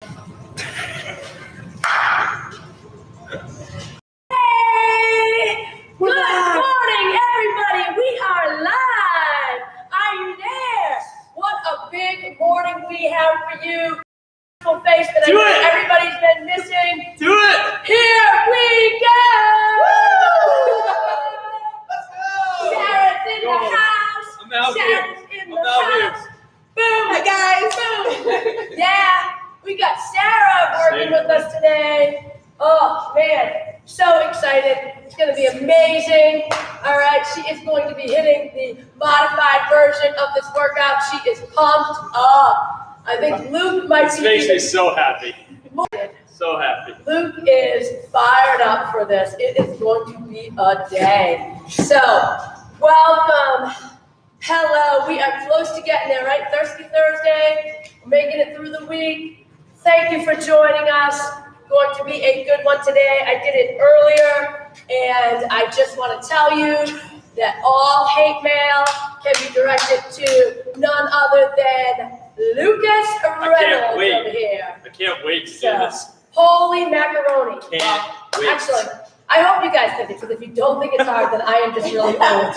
We have for you face that everybody's been missing. Do it! Here we go! Let's go! Sarah's in the house. I'm out Sarah's here. in the house. Boom! Hi guys! Boom! Yeah, we got Sarah working with us today. Oh man, so excited. It's going to be amazing. All right, she is going to be hitting the modified version of this workout. She is pumped up. I think Luke might This be. makes me so happy. More. So happy. Luke is fired up for this. It is going to be a day. So, welcome. Hello. We are close to getting there, right? Thirsty Thursday. We're making it through the week. Thank you for joining us. Going to be a good one today. I did it earlier, and I just want to tell you that all hate mail can be directed to none other than Lucas Reynolds over here. I can't wait to do So, this. holy macaroni. Can't wait. Actually, I hope you guys think it, because if you don't think it's hard, then I am just really old.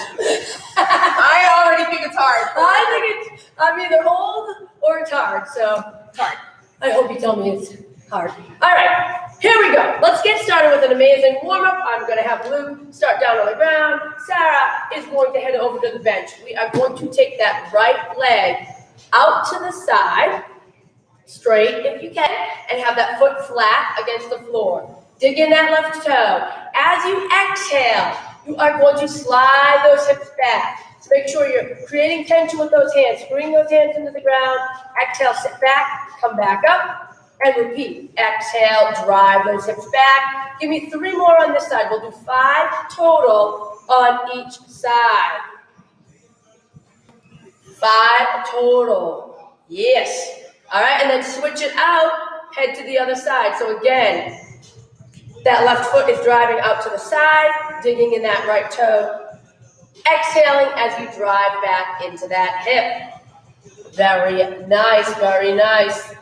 I already think it's hard. I think I'm either old or it's hard, so It's hard. I hope you tell me it's hard. All right, here we go. Let's get started with an amazing warm-up. I'm going to have Luke start down on the ground. Sarah is going to head over to the bench. We are going to take that right leg out to the side, straight if you can, and have that foot flat against the floor. Dig in that left toe. As you exhale, you are going to slide those hips back. So make sure you're creating tension with those hands. Bring those hands into the ground. Exhale, sit back, come back up, and repeat. Exhale, drive those hips back. Give me 3 more on this side. We'll do 5 total on each side. 5 total. Yes. All right, and then switch it out. Head to the other side. So again, that left foot is driving out to the side, digging in that right toe. Exhaling as you drive back into that hip. Very nice, very nice.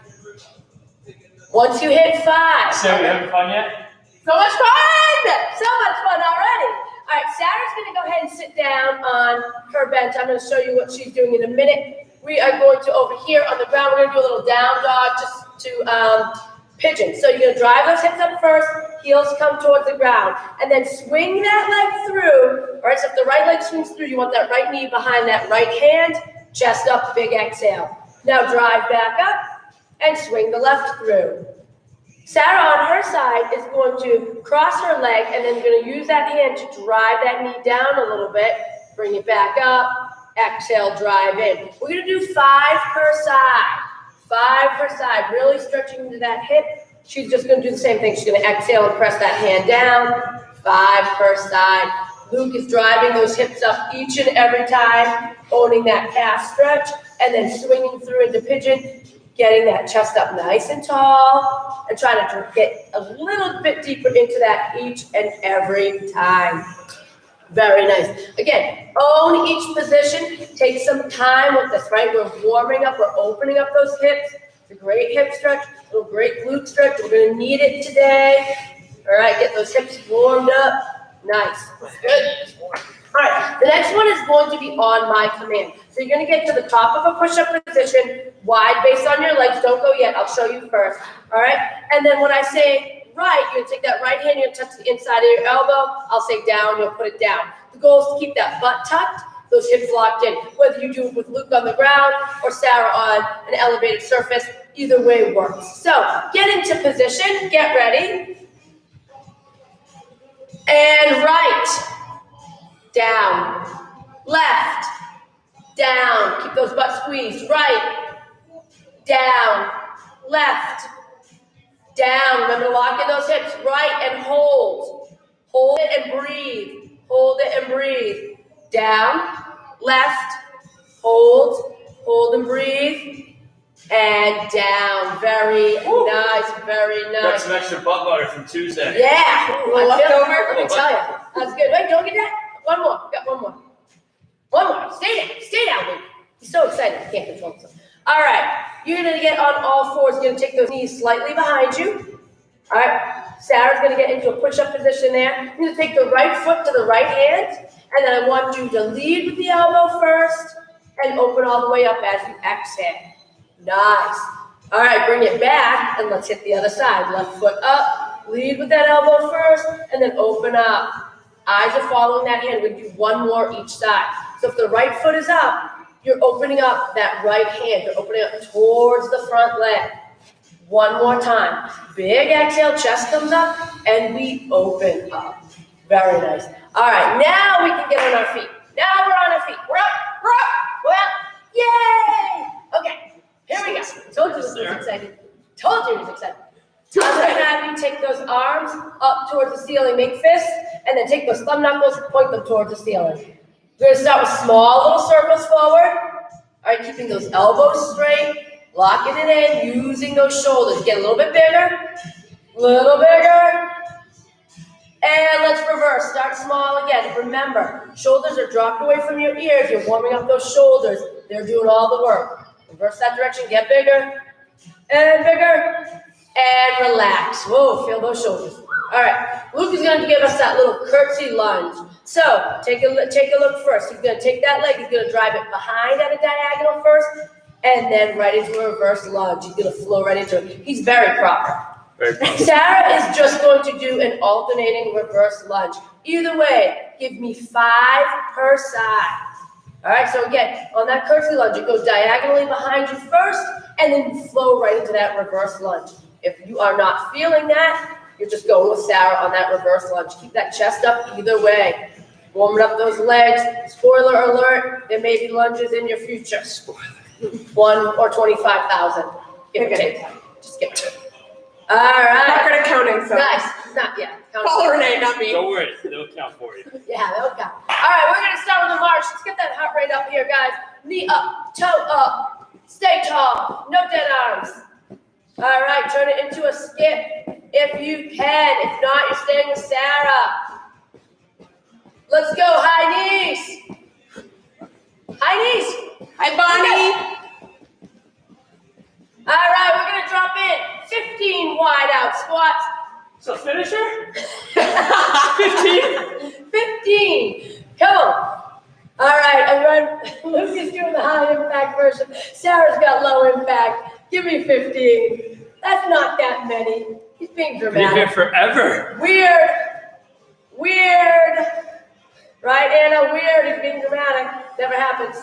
Once you hit 5. Sarah, you having fun yet? So much fun! So much fun already. All right, Sarah's going to go ahead and sit down on her bench. I'm going to show you what she's doing in a minute. We are going to, over here on the ground, we're going to do a little down dog just to pigeon. So you're going to drive those hips up first, heels come towards the ground, and then swing that leg through. All right, so if the right leg swings through, you want that right knee behind that right hand, chest up, big exhale. Now drive back up and swing the left through. Sarah on her side is going to cross her leg and then going to use that hand to drive that knee down a little bit, bring it back up, exhale, drive in. We're going to do 5 per side. 5 per side, really stretching into that hip. She's just going to do the same thing. She's going to exhale and press that hand down. 5 per side. Luke is driving those hips up each and every time, owning that calf stretch, and then swinging through into pigeon, getting that chest up nice and tall, and trying to get a little bit deeper into that each and every time. Very nice. Again, own each position. Take some time with this, right? We're warming up. We're opening up those hips. It's a great hip stretch, a little great glute stretch. We're going to need it today. All right, get those hips warmed up. Nice. Good. All right, the next one is going to be on my command. So you're going to get to the top of a push-up position, wide based on your legs. Don't go yet. I'll show you first. All right, and then when I say right, you're going to take that right hand, you're going to touch the inside of your elbow. I'll say down, you'll put it down. The goal is to keep that butt tucked, those hips locked in. Whether you do it with Luke on the ground or Sarah on an elevated surface, either way works. So get into position, get ready. And right, down, left, down. Keep those butts squeezed. Right, down, left, down. Remember to lock in those hips. Right and hold. Hold it and breathe. Hold it and breathe. Down, left, hold and breathe. And down. Very nice, very nice. Got some extra butt butter from Tuesday. Yeah. Leftover? Let me tell you. That's good. Wait, don't get that. One more. Got one more. One more. Stay down. Stay down, Luke. He's so excited. He can't control himself. All right, you're gonna get on all fours. You're gonna take those knees slightly behind you. All right, Sarah's gonna get into a push-up position there. You're gonna take the right foot to the right hand, and then I want you to lead with the elbow first and open all the way up as you exhale. Nice. All right, bring it back, and let's hit the other side. Left foot up, lead with that elbow first, and then open up. Eyes are following that hand. We're gonna do one more each side. So if the right foot is up, you're opening up that right hand. You're opening up towards the front leg. One more time. Big exhale, chest comes up, and we open up. Very nice. All right, now we can get on our feet. Now we're on our feet. We're up, we're up, we're up. Yay! Okay, here we go. Told you this was exciting. Told you it was exciting. I'm gonna have you take those arms up towards the ceiling, make fists, and then take those thumb knuckles, point them towards the ceiling. We're gonna start with small little circles forward. All right, keeping those elbows straight. Locking it in, using those shoulders. Get a little bit bigger, little bigger. And let's reverse, start small again. Remember, shoulders are dropped away from your ears. You're warming up those shoulders. They're doing all the work. Reverse that direction, get bigger and bigger and relax. Whoa, feel those shoulders. All right, Luke is going to give us that little curtsy lunge. So take a look first. He's going to take that leg, he's going to drive it behind at a diagonal first, and then right into a reverse lunge. He's going to flow right into it. He's very proper. Very proper. Sarah is just going to do an alternating reverse lunge. Either way, give me 5 per side. All right, so again, on that curtsy lunge, it goes diagonally behind you first, and then you flow right into that reverse lunge. If you are not feeling that, you're just going with Sarah on that reverse lunge. Keep that chest up either way. Warming up those legs. Spoiler alert, there may be lunges in your future. 1 or 25,000. Give or take. Just give it. All right. Not good at counting, so. Nice. Not yet. Call Renee, not me. Don't worry, they'll count for you. Yeah, that'll count. All right, we're going to start with a march. Let's get that heart rate up here, guys. Knee up, toe up. Stay tall. No dead arms. All right, turn it into a skip if you can. If not, you're staying with Sarah. Let's go, high knees. High knees. Hi, Bonnie. All right, we're going to drop in 15 wide out squats. So finisher? 15? 15. Come on. All right, Luke is doing the high impact version. Sarah's got low impact. Give me 15. That's not that many. He's being You've been here dramatic. forever. Weird. Right, Anna? Weird. He's being dramatic. Never happens.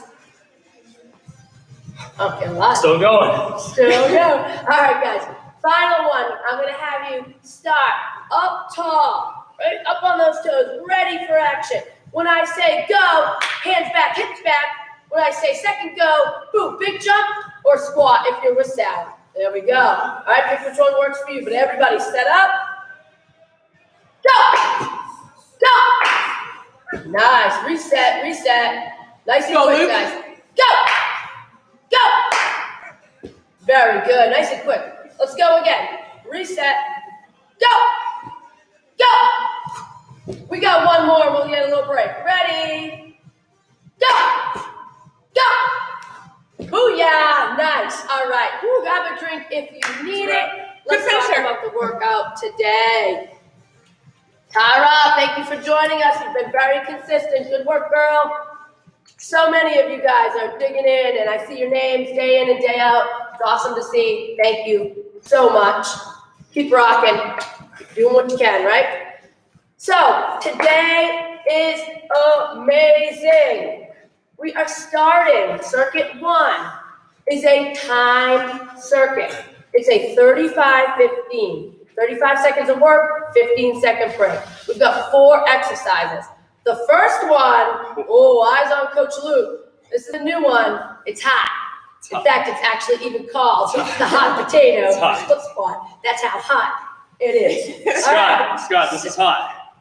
Okay, a lot. Still going. Still go. All right, guys. Final one. I'm going to have you start up tall, right? Up on those toes, ready for action. When I say go, hands back, hips back. When I say second go, boom, big jump or squat if you're with Sarah. There we go. All right, pick which one works for you, but everybody set up. Go! Go! Nice. Reset. Nice and Go, quick, Luke. guys. Go! Very good. Nice and quick. Let's go again. Reset. Go! We got one more. We'll get a little break. Ready? Go! Booyah! Nice. All right. Grab a drink if you need it. Let's talk finisher. about the workout today. Tara, thank you for joining us. You've been very consistent. Good work, girl. So many of you guys are digging in, and I see your names day in and day out. It's awesome to see. Thank you so much. Keep rocking. Keep doing what you can, right? So, today is amazing. We are starting. Circuit 1 is a timed circuit. It's a 35-15. 35 seconds of work, 15-second break. We've got 4 exercises. The first one, eyes on Coach Luke. This is a new one. It's hot. In fact, it's actually even called the hot potato It's hot. split squat. That's how hot it is. All right. Scott, this is hot.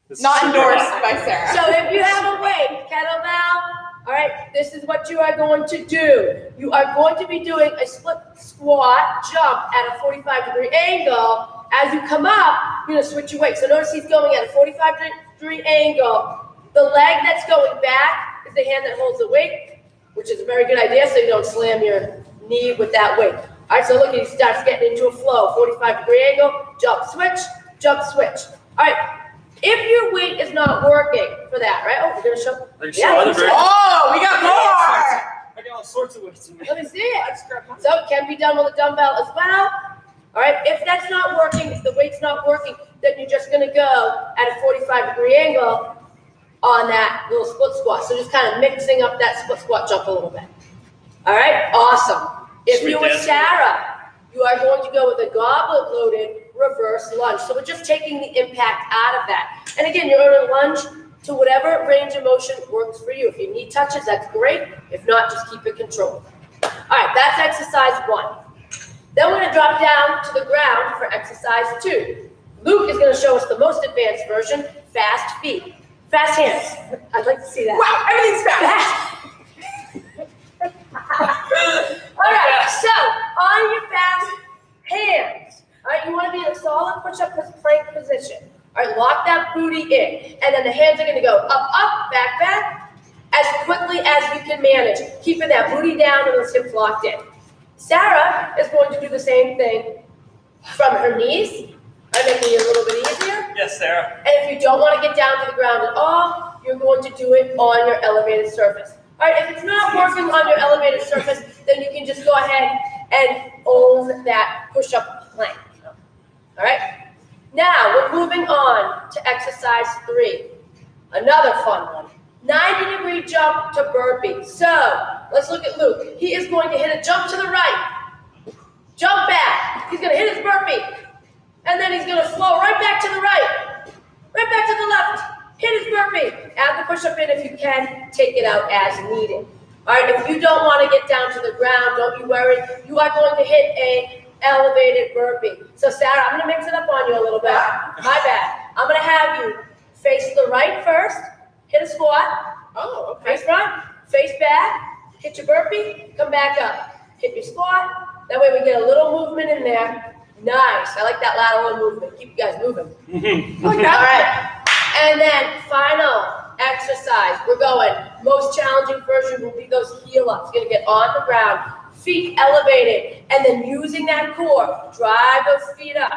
This is Not super endorsed hot. by Sarah. So if you have a weight, kettlebell, all right, this is what you are going to do. You are going to be doing a split squat jump at a 45-degree angle. As you come up, you're going to switch your weight. So notice he's going at a 45-degree angle. The leg that's going back is the hand that holds the weight, which is a very good idea so you don't slam your knee with that weight. All right, so look, he starts getting into a flow, 45-degree angle, jump, switch, jump, switch. All right, if your weight is not working for that, right? Oh, we're gonna show. There's some other versions. Oh, we got more. I got all sorts of weights in me. Let me see it. So it can be done with a dumbbell as well. All right, if that's not working, if the weight's not working, then you're just gonna go at a 45-degree angle on that little split squat. So just kind of mixing up that split squat jump a little bit. All right, awesome. If Sweet you were dance. Sarah, you are going to go with a goblet-loaded reverse lunge. So we're just taking the impact out of that. And again, you're going to lunge to whatever range of motion works for you. If you need touches, that's great. If not, just keep it controlled. All right, that's exercise 1. Then we're going to drop down to the ground for exercise 2. Luke is going to show us the most advanced version, fast feet. Fast hands. I'd like to see that. Wow, everything's fast. All right, so on your fast hands, all right, you want to be in a solid push-up plank position. All right, lock that booty in, and then the hands are going to go up, up, back, back, as quickly as you can manage, keeping that booty down and those hips locked in. Sarah is going to do the same thing from her knees. I'm making it a little bit easier. Yes, Sarah. And if you don't want to get down to the ground at all, you're going to do it on your elevated surface. All right, if it's not working on your elevated surface, then you can just go ahead and own that push-up plank. All right, now we're moving on to exercise 3, another fun one. 90-degree jump to burpee. So let's look at Luke. He is going to hit a jump to the right, jump back. He's going to hit his burpee, and then he's going to flow right back to the right, right back to the left. Hit his burpee. Add the push-up in if you can. Take it out as needed. All right, if you don't want to get down to the ground, don't be worried. You are going to hit a elevated burpee. So, Sarah, I'm going to mix it up on you a little bit. My bad. I'm going to have you face the right first, hit a squat, Oh, okay. face front, face back, hit your burpee, come back up. Hit your squat. That way we get a little movement in there. Nice. I like that lateral movement. Keep you guys moving. All right. And then final exercise, we're going, most challenging version will be those heel ups. You're gonna get on the ground, feet elevated, and then using that core, drive those feet up.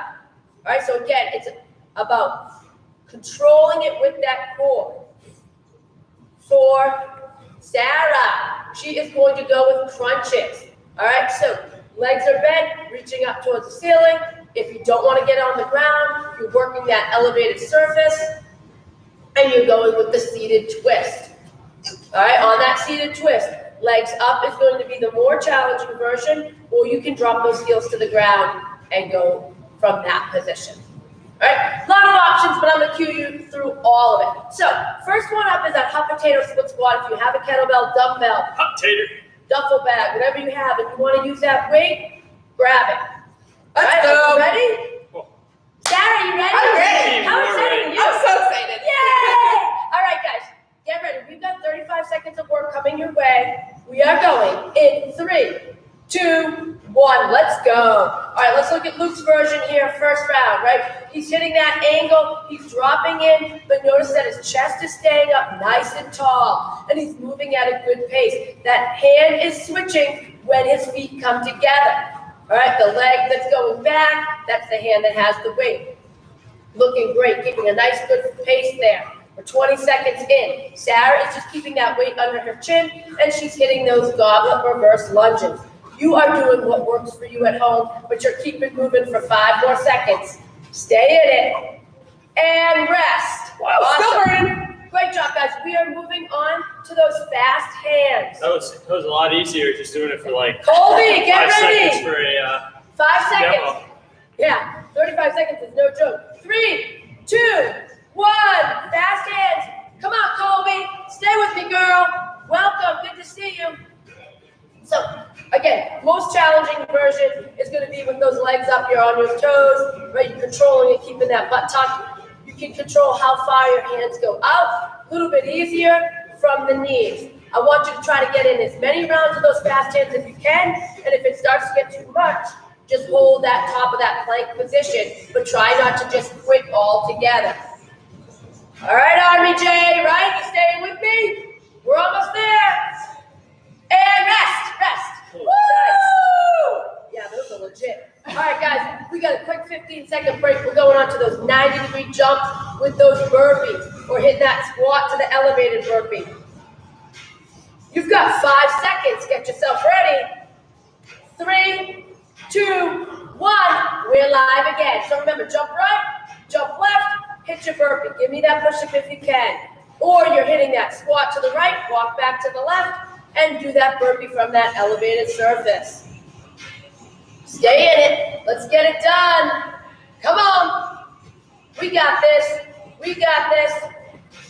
All right, so again, it's about controlling it with that core. For Sarah, she is going to go with crunches. All right, so legs are bent, reaching up towards the ceiling. If you don't want to get on the ground, you're working that elevated surface. And you're going with the seated twist. All right, on that seated twist, legs up is going to be the more challenging version, or you can drop those heels to the ground and go from that position. All right, a lot of options, but I'm going to cue you through all of it. So, first one up is that hot potato split squat. If you have a kettlebell, dumbbell, Hot tater. duffel bag, whatever you have, and you want to use that weight, grab it. All Let's right, go. are you ready? Sarah, you ready? I'm ready. How excited are you? I'm so excited. Yay! All right, guys, get ready. We've got 35 seconds of work coming your way. We are going in 3, 2, 1. Let's go. All right, let's look at Luke's version here, first round, right? He's hitting that angle. He's dropping in, but notice that his chest is staying up nice and tall, and he's moving at a good pace. That hand is switching when his feet come together. All right, the leg that's going back, that's the hand that has the weight. Looking great, keeping a nice good pace there. We're 20 seconds in. Sarah is just keeping that weight under her chin, and she's hitting those goblet reverse lunges. You are doing what works for you at home, but you're keeping moving for 5 more seconds. Stay in it. And rest. Wow, still burning. Great job, guys. We are moving on to those fast hands. That was a lot easier just doing it for like Colby, get 5 ready. seconds for a 5 seconds. demo. Yeah, 35 seconds is no joke. 3, 2, 1. Fast hands. Come on, Colby. Stay with me, girl. Welcome. Good to see you. So, again, most challenging version is going to be with those legs up. You're on your toes, right? You're controlling it, keeping that butt tucked. You can control how far your hands go out. A little bit easier from the knees. I want you to try to get in as many rounds of those fast hands if you can. And if it starts to get too much, just hold that top of that plank position, but try not to just quit altogether. All right, Army J, right? You staying with me? We're almost there. And rest. Woo! legit. All right, guys, we got a quick 15-second break. We're going on to those 90-degree jumps with those burpees, or hit that squat to the elevated burpee. You've got 5 seconds. Get yourself ready. 3, 2, 1. We're live again. So remember, jump right, jump left, hit your burpee. Give me that push-up if you can. Or you're hitting that squat to the right, walk back to the left, and do that burpee from that elevated surface. Stay in it. Let's get it done. Come on. We got this. We got this.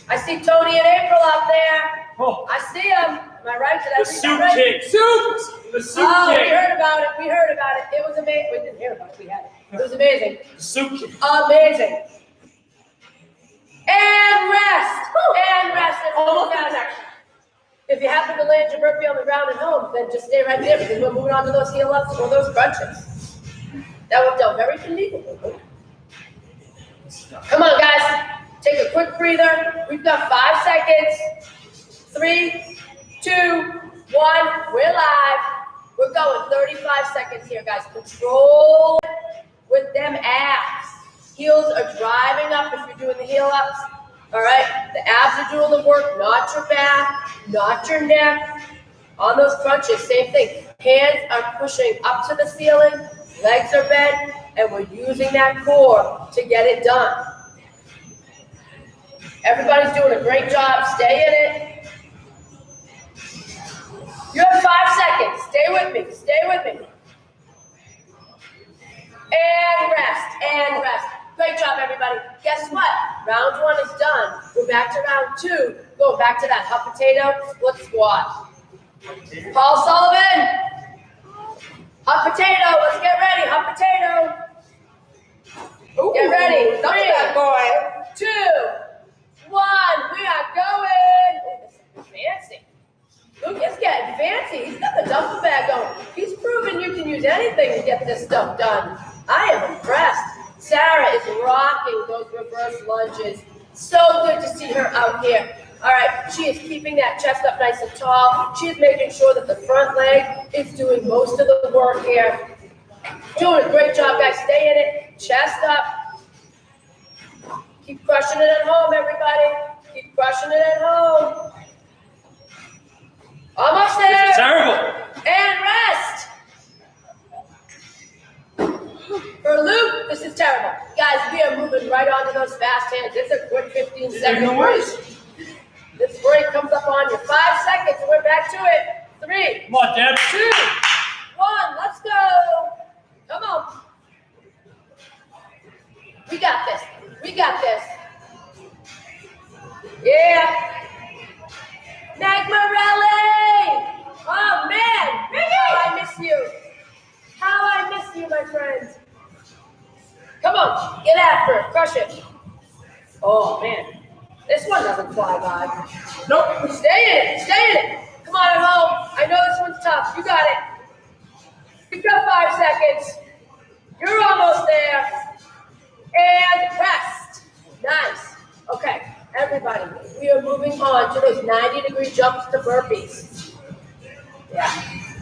I see Tony and April out there. Oh, I see them. Am I right? Did I the read soup that right? kick. Soup! The soup Oh, we kick. heard about it. We heard about it. It was amazing. We didn't hear about it. We had it. It was amazing. The soup kick. Amazing. And rest. And rest. And Almost guys, protection. if you happen to land your burpee on the ground at home, then just stay right there because we're moving on to those heel ups or those crunches. That worked out very conveniently. Come on, guys. Take a quick breather. We've got 5 seconds. 3, 2, 1. We're live. We're going 35 seconds here, guys. Control with them abs. Heels are driving up if you're doing the heel ups. All right? The abs are doing the work, not your back, not your neck. On those crunches, same thing. Hands are pushing up to the ceiling, legs are bent, and we're using that core to get it done. Everybody's doing a great job. Stay in it. You have 5 seconds. Stay with me. Stay with me. And rest. And rest. Great job, everybody. Guess what? Round 1 is done. We're back to round 2. Going back to that hot potato split squat. Paul Sullivan. Hot potato. Let's get ready. Hot potato. Ooh, Get ready. Look at that boy. 2, 1. We are going. Oh, this is fancy. Luke is getting fancy. He's got the duffel bag going. He's proven you can use anything to get this stuff done. I am impressed. Sarah is rocking those reverse lunges. So good to see her out here. All right, she is keeping that chest up nice and tall. She is making sure that the front leg is doing most of the work here. Doing a great job, guys. Stay in it. Chest up. Keep crushing it at home, everybody. Keep crushing it at home. Almost This there. is terrible. And rest. For Luke, this is terrible. Guys, we are moving right on to those fast hands. It's a quick 15-second break. This break comes up on you. 5 seconds, and we're back to it. 3, Come on, Deb. 2, 1. Let's go. Come on. We got this. We got this. Yeah. Magmarelli! Oh, man. How I miss you. How I miss you, my friends. Come on. Get after it. Crush it. Oh, man. This one doesn't fly by. Nope. Stay in it. Stay in it. Come on at home. I know this one's tough. You got it. You've got 5 seconds. You're almost there. And rest. Nice. Okay. Everybody, we are moving on to those 90-degree jumps to burpees. Yeah.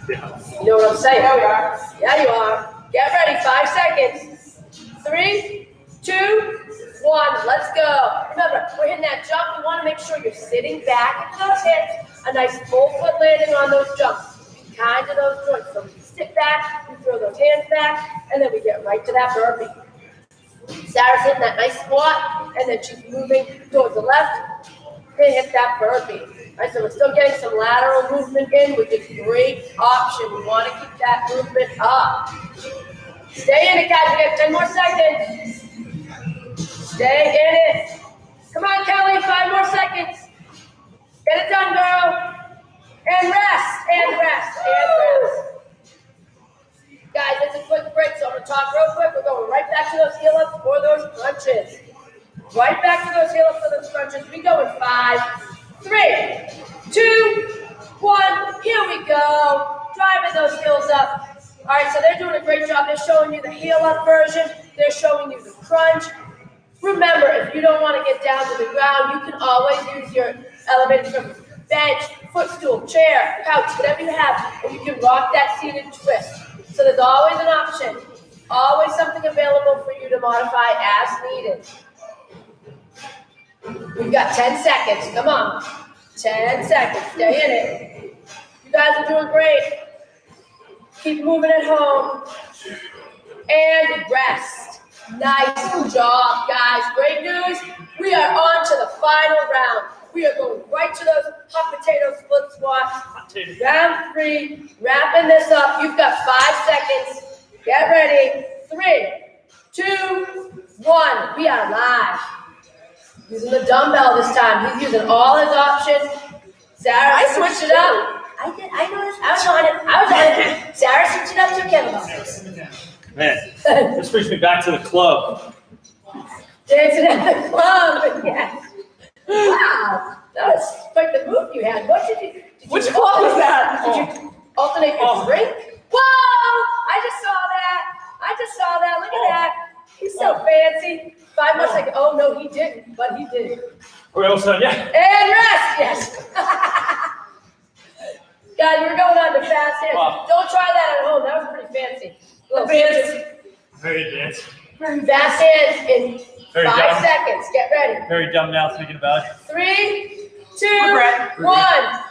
You know what I'm saying? Yeah, we are. Yeah, you are. Get ready. 5 seconds. 3, 2, 1. Let's go. Remember, we're hitting that jump. We want to make sure you're sitting back into those hips. A nice full foot landing on those jumps. Be kind to those joints. So we sit back, we throw those hands back, and then we get right to that burpee. Sarah's hitting that nice squat, and then she's moving towards the left to hit that burpee. All right, so we're still getting some lateral movement in, which is a great option. We want to keep that movement up. Stay in it, guys. We got 10 more seconds. Stay in it. Come on, Kelly. 5 more seconds. Get it done, girl. And rest, and rest, and rest. Guys, it's a quick break, so I'm going to talk real quick. We're going right back to those heel-ups or those crunches. Right back to those heel-ups or those crunches. We go in 5, 3, 2, 1. Here we go. Driving those heels up. All right, so they're doing a great job. They're showing you the heel-up version. They're showing you the crunch. Remember, if you don't want to get down to the ground, you can always use your elevated surface. Bench, footstool, chair, couch, whatever you have, and you can rock that seated twist. So there's always an option, always something available for you to modify as needed. We've got 10 seconds, come on. 10 seconds, stay in it. You guys are doing great. Keep moving at home. And rest. Nice job, guys. Great news. We are on to the final round. We are going right to those hot potato split squats. Round 3, wrapping this up. You've got 5 seconds. Get ready. 3, 2, 1. We are live. Using the dumbbell this time. He's using all his options. Sarah, I switched switched it up. I noticed. I was on it. Sarah switched it up to kettlebell. Man, this brings me back to the club. Dancing at the club. Yes. Wow. That was quite the move you had. What did you Which club was that? Did you alternate your drink? Whoa! I just saw that. Look at that. He's so fancy. 5 more seconds. Oh, no, he didn't, but he did. We're almost done, yeah. And rest, yes. Guys, we're going on to fast hands. Wow. Don't try that at home. That was pretty fancy. Very advanced. Fast hands in Very 5 dumb. seconds. Get ready. Very dumb now thinking about it. 3, 2, Regret. 1.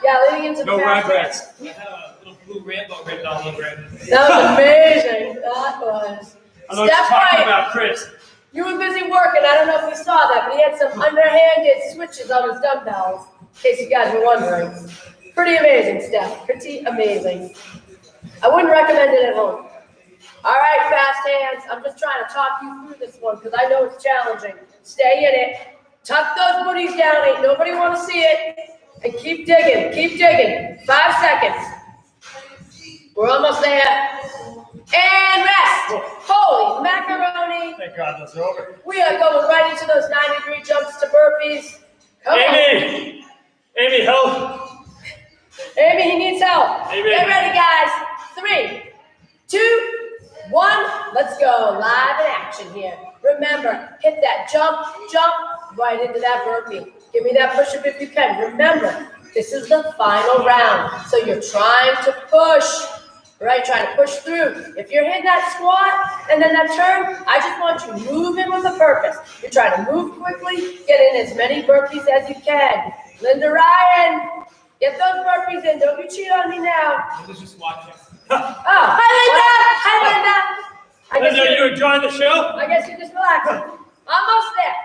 Yeah, leading into No the fast regrets. hands. We had a little blue rainbow written all over it. That was amazing. That was. I know what you're Steph talking Wright, about, Chris. you were busy working. I don't know if you saw that, but he had some underhanded switches on his dumbbells, in case you guys were wondering. Pretty amazing, Steph. Pretty amazing. I wouldn't recommend it at home. All right, fast hands. I'm just trying to talk you through this one because I know it's challenging. Stay in it. Tuck those booties down. Ain't nobody want to see it. And keep digging. Keep digging. 5 seconds. We're almost there. And rest. Holy macaroni. Thank God those are over. We are going right into those 90-degree jumps to burpees. Come on. Amy! Amy, help! Amy, he needs help. Amy. Get ready, guys. 3, 2, 1. Let's go. Live in action here. Remember, hit that jump right into that burpee. Give me that push-up if you can. Remember, this is the final round. So you're trying to push. Right, trying to push through. If you're hitting that squat and then that turn, I just want you moving with a purpose. You're trying to move quickly, get in as many burpees as you can. Linda Ryan, get those burpees in. Don't you cheat on me now. Linda's just watching. Oh, hi Linda. Hi Linda. Linda, you enjoying the show? I guess you're just relaxing. Almost there.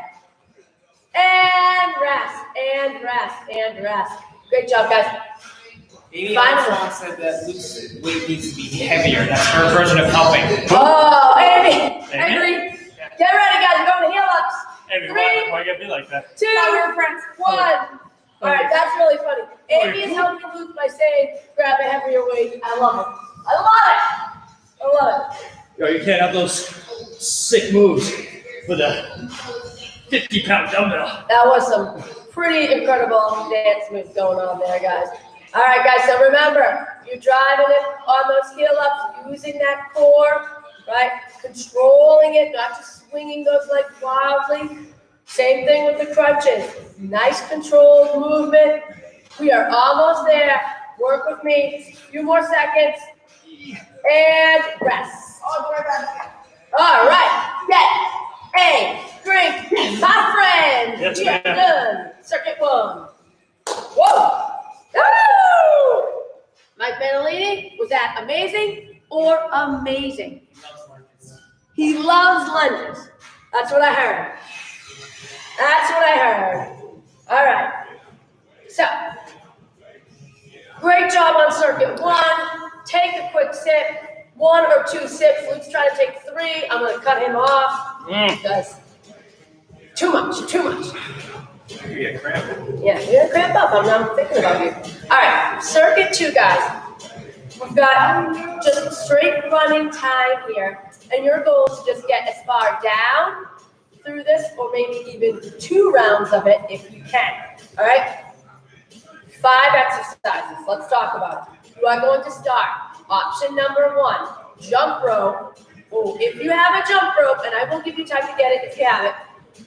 And rest, and rest, and rest. Great job, guys. Amy Finally. Armstrong said that Luke's weight needs to be heavier. That's her version of helping. Oh, Amy. Amy? Angry. Get ready, guys. We're going to heel ups. Amy, 3, why you gotta be like that? 2, 1. All right, that's really funny. Amy is helping Luke by saying, grab a heavier weight. I love it. I love it. Yo, you can't have those sick moves with a 50-pound dumbbell. That was some pretty incredible dance moves going on there, guys. All right, guys, so remember, you're driving it on those heel ups, using that core, right? Controlling it, not just swinging those legs wildly. Same thing with the crunches. Nice controlled movement. We are almost there. Work with me. A few more seconds. And rest. All right, get a drink, my friend. Yes, We are ma'am. done. Circuit 1. Whoa. Woo! Mike Manalini, was that amazing or amazing? He loves lunges. That's what I heard. All right. So, great job on circuit 1. Take a quick sip. 1 or 2 sips. Luke's trying to take 3. I'm going to cut him off because too much. You get cramp. Yeah, you're gonna cramp up. I'm not thinking about you. All right, circuit 2, guys. We've got just straight running time here, and your goal is to just get as far down through this, or maybe even 2 rounds of it if you can. All right. 5 exercises. Let's talk about it. You are going to start. Option number 1, jump rope. Oh, if you have a jump rope, and I will give you time to get it if you have it.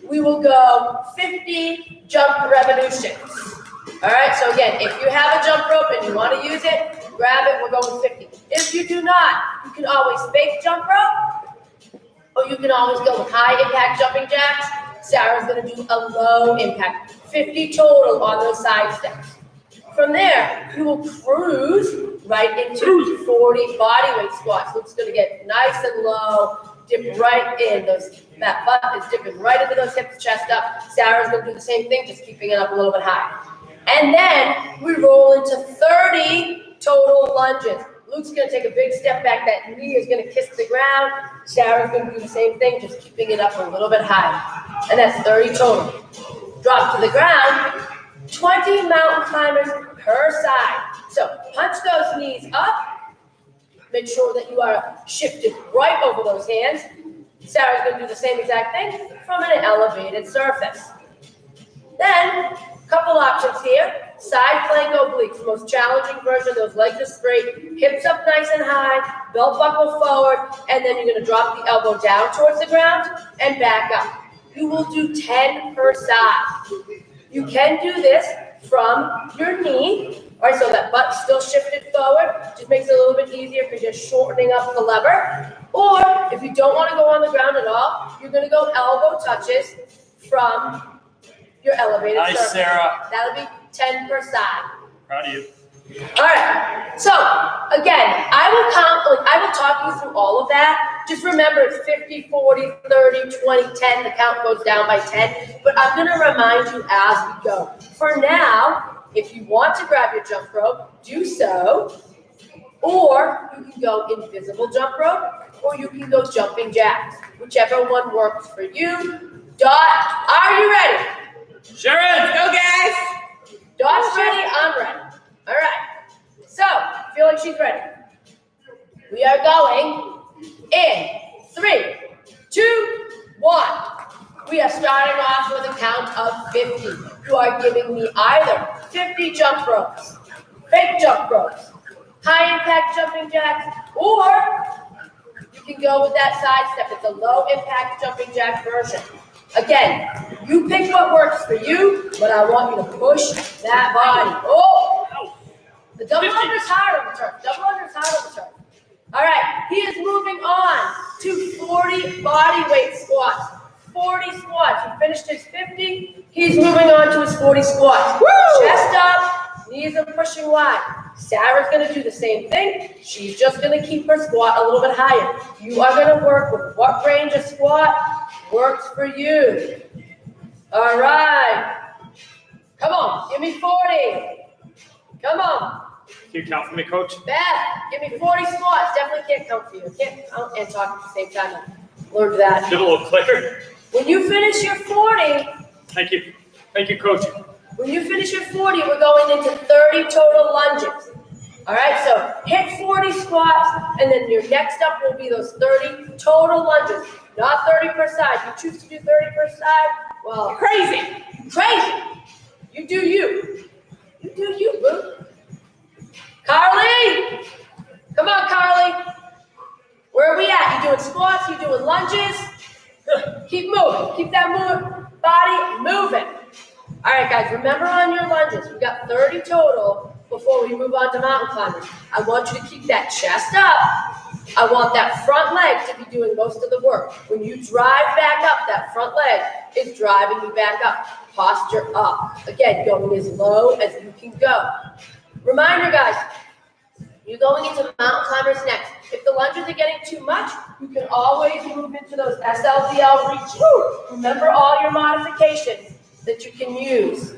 We will go 50 jump revolutions. All right, so again, if you have a jump rope and you want to use it, grab it, we're going 50. If you do not, you can always fake jump rope, or you can always go with high impact jumping jacks. Sarah's gonna do a low impact, 50 total on those side steps. From there, you will cruise right into 40 body weight squats. Luke's gonna get nice and low, dip right in. That butt is dipping right into those hips, chest up. Sarah's gonna do the same thing, just keeping it up a little bit high. And then we roll into 30 total lunges. Luke's gonna take a big step back. That knee is gonna kiss the ground. Sarah's gonna do the same thing, just keeping it up a little bit high. And that's 30 total. Drop to the ground, 20 mountain climbers per side. So punch those knees up. Make sure that you are shifted right over those hands. Sarah's gonna do the same exact thing from an elevated surface. Then, couple options here. Side plank obliques, most challenging version. Those legs are straight, hips up nice and high, belt buckle forward, and then you're gonna drop the elbow down towards the ground and back up. You will do 10 per side. You can do this from your knee. All right, so that butt's still shifted forward. Just makes it a little bit easier because you're shortening up the lever. Or if you don't want to go on the ground at all, you're going to go elbow touches from your elevated Nice, surface. Sarah. That'll be 10 per side. Proud of you. All right. So again, I will talk you through all of that. Just remember it's 50, 40, 30, 20, 10. The count goes down by 10. But I'm going to remind you as we go. For now, if you want to grab your jump rope, do so. Or you can go invisible jump rope, or you can go jumping jacks. Whichever one works for you. Dot, are you ready? Sharon! Go, guys. Dot's ready, I'm ready. All right. So, I feel like she's ready. We are going in 3, 2, 1. We are starting off with a count of 50. You are giving me either 50 jump ropes, fake jump ropes, high impact jumping jacks, or you can go with that side step. It's a low impact jumping jack version. Again, you pick what works for you, but I want you to push that body. Oh! The double under's hard on the turf. Double under's hard on the turf. All right, he is moving on to 40 body weight squats. 40 squats. He finished his 50. He's moving on to his 40 squats. Woo! Chest up, knees are pushing wide. Sarah's going to do the same thing. She's just going to keep her squat a little bit higher. You are going to work with what range of squat works for you. All right. Come on, give me 40. Come on. Can you count for me, Coach? Beth, give me 40 squats. Definitely can't count for you. Can't count and talk at the same time. I learned that. Give a little clicker. When you finish your 40, Thank you. Thank you, Coach. when you finish your 40, we're going into 30 total lunges. All right, so hit 40 squats, and then your next up will be those 30 total lunges. Not 30 per side. You choose to do 30 per side, well, Crazy. crazy. You do you. You do you, boo. Carly! Come on, Carly. Where are we at? You doing squats? You doing lunges? Keep moving. Keep that body moving. All right, guys, remember on your lunges, we've got 30 total before we move on to mountain climbers. I want you to keep that chest up. I want that front leg to be doing most of the work. When you drive back up, that front leg is driving you back up. Posture up. Again, going as low as you can go. Reminder, guys, you're going into mountain climbers next. If the lunges are getting too much, you can always move into those SLDL reaches. Remember all your modifications that you can use.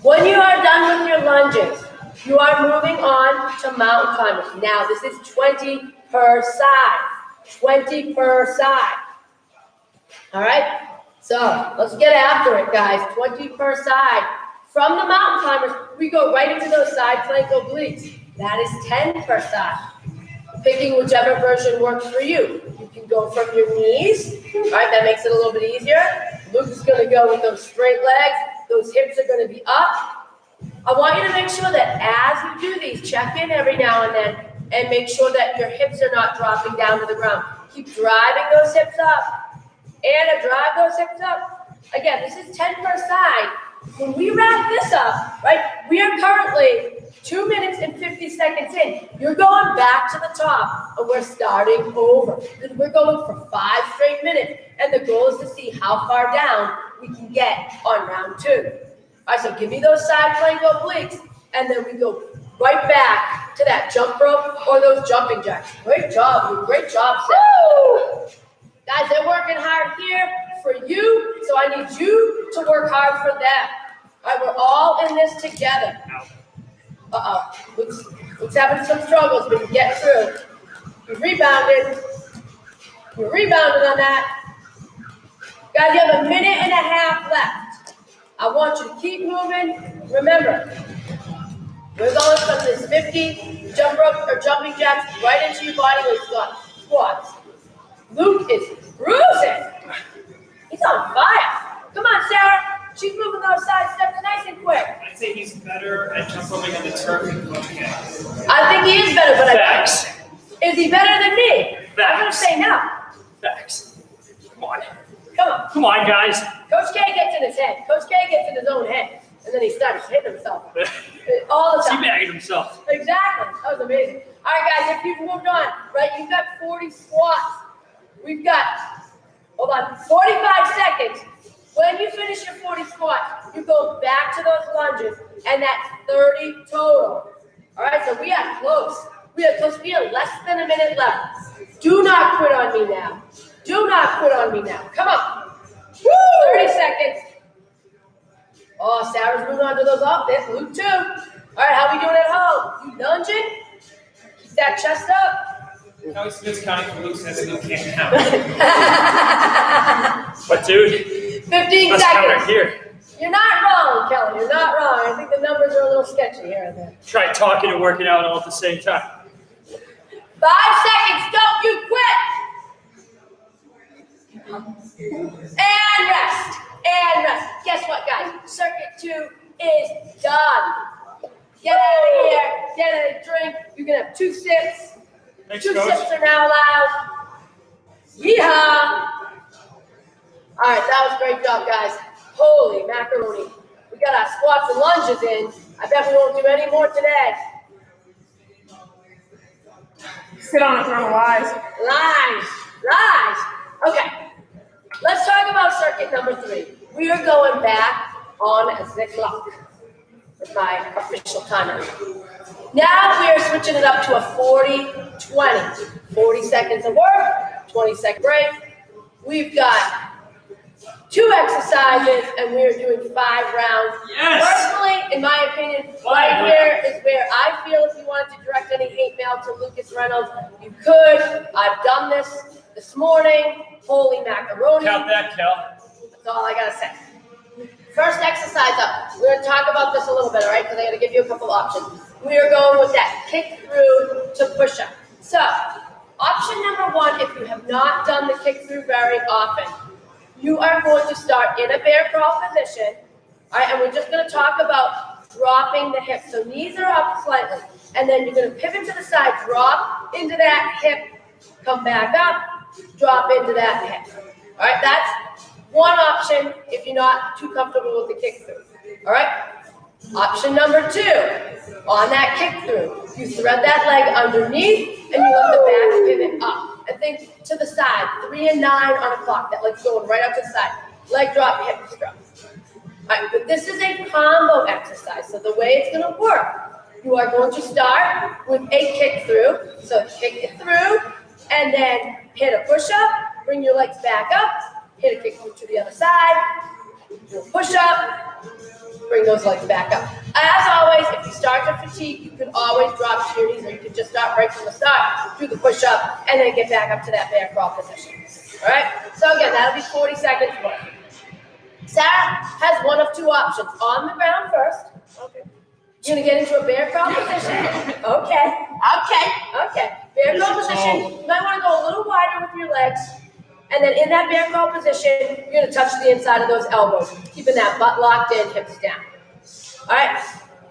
When you are done with your lunges, you are moving on to mountain climbers. Now, this is 20 per side. 20 per side. All right? So, let's get after it, guys. 20 per side. From the mountain climbers, we go right into those side plank obliques. That is 10 per side. Picking whichever version works for you. You can go from your knees. All right, that makes it a little bit easier. Luke's going to go with those straight legs. Those hips are going to be up. I want you to make sure that as you do these, check in every now and then and make sure that your hips are not dropping down to the ground. Keep driving those hips up. Anna, drive those hips up. Again, this is 10 per side. when we wrap this up, right, we are currently 2 minutes and 50 seconds in. You're going back to the top, and we're starting over. And we're going for 5 straight minutes, and the goal is to see how far down we can get on round 2. All right, so give me those side plank obliques, and then we go right back to that jump rope or those jumping jacks. Great job, Seth. Guys, they're working hard here for you, so I need you to work hard for them. All right, we're all in this together. Luke's having some struggles, but he get through. He rebounded. He rebounded on that. Guys, you have 1.5 minutes left. I want you to keep moving. Remember, we're going from this 50 jump rope or jumping jacks right into your body weight squats. Luke is cruising. He's on fire. Come on, Sarah. She's moving those side steps nice and quick. I'd say he's better at jump roping on the turf than Coach K. I think he is better, but Facts. is he better than me? I'm gonna Facts. say no. Facts. Come on. Come on. Guys. Coach K gets in his head. Coach K gets in his own head, and then he starts hitting himself all the time. Teabagging himself. Exactly. That was amazing. All right, guys, if you've moved on, right, you've got 40 squats. We've got, 45 seconds. When you finish your 40 squats, you go back to those lunges, and that's 30 total. All right, so we are close. We are less than 1 minute left. Do not quit on me now. Do not quit on me now. Come on. Woo! 30 seconds. Oh, Sarah's moving on to those off. There's Luke too. All right, how we doing at home? You lunging? Keep that chest up. How is Smith's counting for Luke says Luke can't count? But dude, 15 let's count seconds. it here. You're not wrong, Kelly. You're not wrong. I think the numbers are a little sketchy here and there. Try talking and working out all at the same time. 5 seconds. Don't you quit. And rest. And rest. Guess what, guys? Circuit 2 is done. Get out of here. Get a drink. You can have 2 sips. Thanks, 2 Coach. sips are now allowed. Yeehaw. All right, that was a great job, guys. Holy macaroni. We got our squats and lunges in. I bet we won't do any more today. Sit on a throne of lies. Lies. Okay, let's talk about circuit number 3. We are going back on the clock with my official timer. Now we are switching it up to a 40-20. 40 seconds of work, 20-second break. We've got 2 exercises, and we are doing 5 rounds. Yes! Personally, in my opinion, right here is where I feel if you wanted to direct any hate mail to Lucas Reynolds, you could. I've done this morning. Holy macaroni. Count that, Kel. That's all I gotta say. First exercise up. We're gonna talk about this a little bit, all right? Because I gotta give you a couple options. We are going with that kick through to push up. So, option number 1, if you have not done the kick through very often, you are going to start in a bear crawl position, all right? And we're just gonna talk about dropping the hips. So knees are up slightly, and then you're gonna pivot to the side, drop into that hip, come back up, drop into that hip. All right, that's one option if you're not too comfortable with the kick through. All right. Option number 2, on that kick through, you thread that leg underneath and you let the back pivot up. And think to the side, 3 and 9 on a clock. That leg's going right up to the side. Leg drop, hip drop. All right, but this is a combo exercise. So the way it's going to work, you are going to start with a kick through. So kick it through and then hit a push up, bring your legs back up, hit a kick through to the other side, do a push up, bring those legs back up. As always, if you start to fatigue, you can always drop to your knees, or you can just start right from the start, do the push up, and then get back up to that bear crawl position. All right? So again, that'll be 40 seconds worth. Sarah has one of 2 options. On the ground first. Okay. You're gonna get into a bear crawl position. Okay. Bear crawl position. You might want to go a little wider with your legs. And then in that bear crawl position, you're gonna touch the inside of those elbows, keeping that butt locked in, hips down. All right?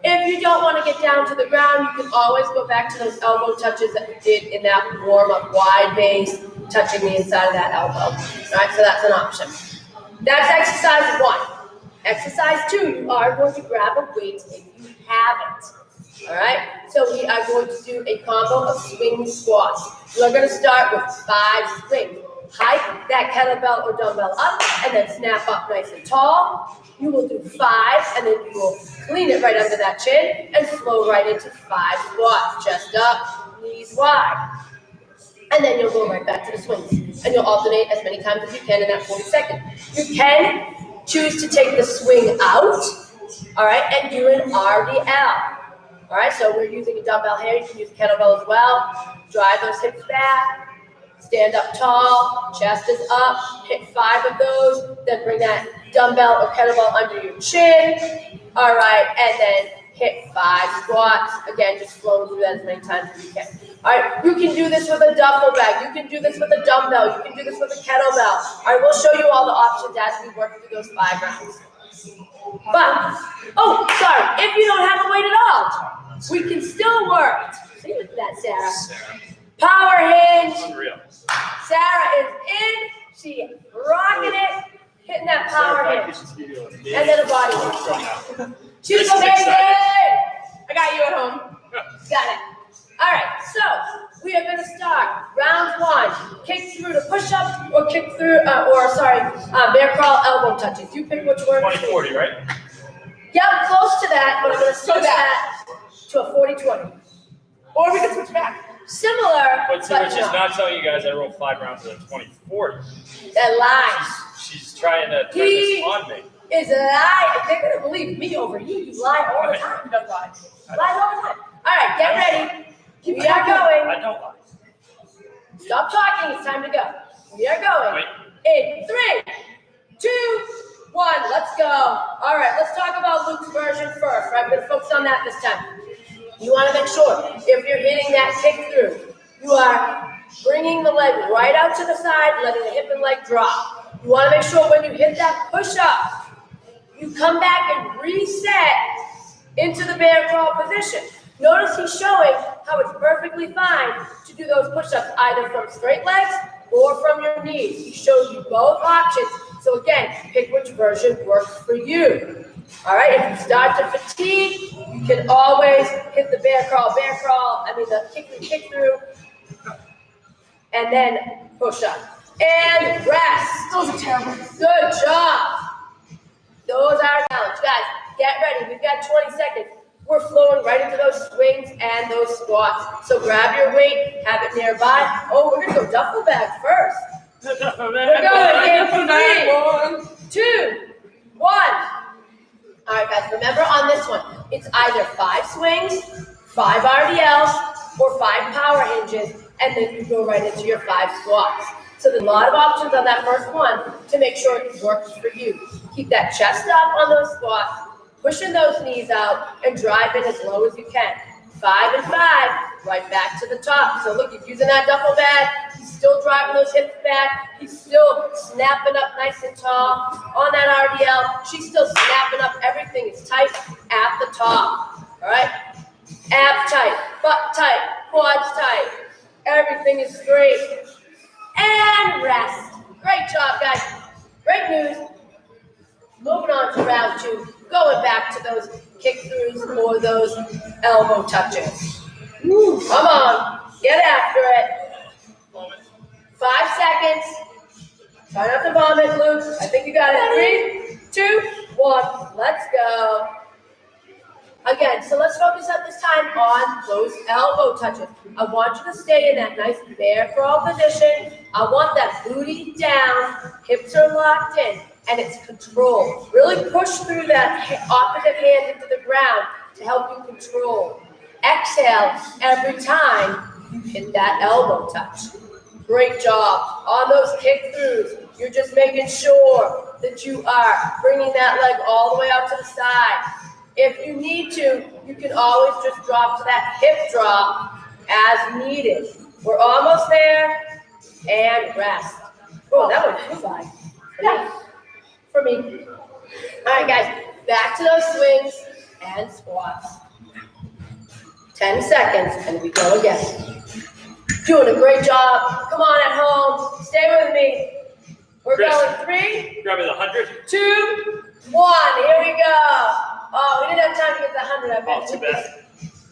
If you don't want to get down to the ground, you can always go back to those elbow touches that we did in that warm-up wide base, touching the inside of that elbow. All right, so that's an option. That's exercise 1. Exercise 2, you are going to grab a weight if you have it. All right? So we are going to do a combo of swing squats. We are going to start with 5 swings. Hike that kettlebell or dumbbell up and then snap up nice and tall. You will do 5 and then you will clean it right under that chin and flow right into 5 squats. Chest up, knees wide. And then you'll go right back to the swings. And you'll alternate as many times as you can in that 40 seconds. You can choose to take the swing out, all right, and do an RDL. All right, so we're using a dumbbell here. You can use a kettlebell as well. Drive those hips back. Stand up tall, chest is up, hit 5 of those, then bring that dumbbell or kettlebell under your chin. All right, and then hit 5 squats. Again, just flow through that as many times as you can. All right, you can do this with a duffel bag. You can do this with a dumbbell. You can do this with a kettlebell. All right, we'll show you all the options as we work through those 5 rounds. But, oh, sorry, if you don't have a weight at all, we can still work. See, look at that, Sarah. Power hinge. Unreal. Sarah is in. She rocking it, hitting that power hinge. And then a body work. She's amazing. I got you at home. Got it. All right, so we are going to start round 1. Kick through to push up or kick through, bear crawl, elbow touches. You pick which word. 20-40, right? Yep, close to that, but I'm going to switch that to a 40-20. Or we can switch back. Similar, But see, what she's no. not telling you guys, I rolled 5 rounds of 20-40. That lies. She's trying to turn this on me. Is a lie. They're going to believe me over you. You lie all the time. Don't lie. Lies all the time. All right, get ready. We are going. I don't lie. Stop talking. It's time to go. We are going. Wait. In 3, 2, 1. Let's go. All right, let's talk about Luke's version first. Right, we're going to focus on that this time. You want to make sure if you're hitting that kick through, you are bringing the leg right out to the side, letting the hip and leg drop. You want to make sure when you hit that push up, you come back and reset into the bear crawl position. Notice he's showing how it's perfectly fine to do those push-ups either from straight legs or from your knees. He showed you both options. So again, pick which version works for you. All right, if you start to fatigue, you can always hit the bear crawl, the kick through, and then push up. And rest. Those are terrible. Good job. Those are challenge. Guys, get ready. We've got 20 seconds. We're flowing right into those swings and those squats. So grab your weight, have it nearby. Oh, we're going to go duffel bag first. We're going in 3, 2, 1. All right, guys, remember on this one, it's either 5 swings, 5 RDLs, or 5 power hinges, and then you go right into your 5 squats. So there's a lot of options on that first one to make sure it works for you. Keep that chest up on those squats, pushing those knees out, and drive in as low as you can. 5 and 5, right back to the top. So look, he's using that duffel bag. He's still driving those hips back. He's still snapping up nice and tall. On that RDL, she's still snapping up. Everything is tight at the top. All right? Abs tight, butt tight, quads tight. Everything is straight. And rest. Great job, guys. Great news. Moving on to round 2. Going back to those kick throughs or those elbow touches. Come on. Get after it. 5 seconds. Try not to vomit, Luke. I think you got it. 3, 2, 1. Let's go. Again, so let's focus at this time on those elbow touches. I want you to stay in that nice bear crawl position. I want that booty down, hips are locked in, and it's control. Really push through that opposite hand into the ground to help you control. Exhale every time you hit that elbow touch. Great job. On those kick throughs, you're just making sure that you are bringing that leg all the way out to the side. If you need to, you can always just drop to that hip drop as needed. We're almost there, and rest. Oh, that one flew by. Yeah, for me. All right, guys, back to those swings and squats. 10 seconds, and we go again. Doing a great job. Come on at home, stay with me. We're Chris. going 3, Grab me the 100. 2, 1. Here we go. Oh, we didn't have time to get the 100. I bet. Oh, too bad.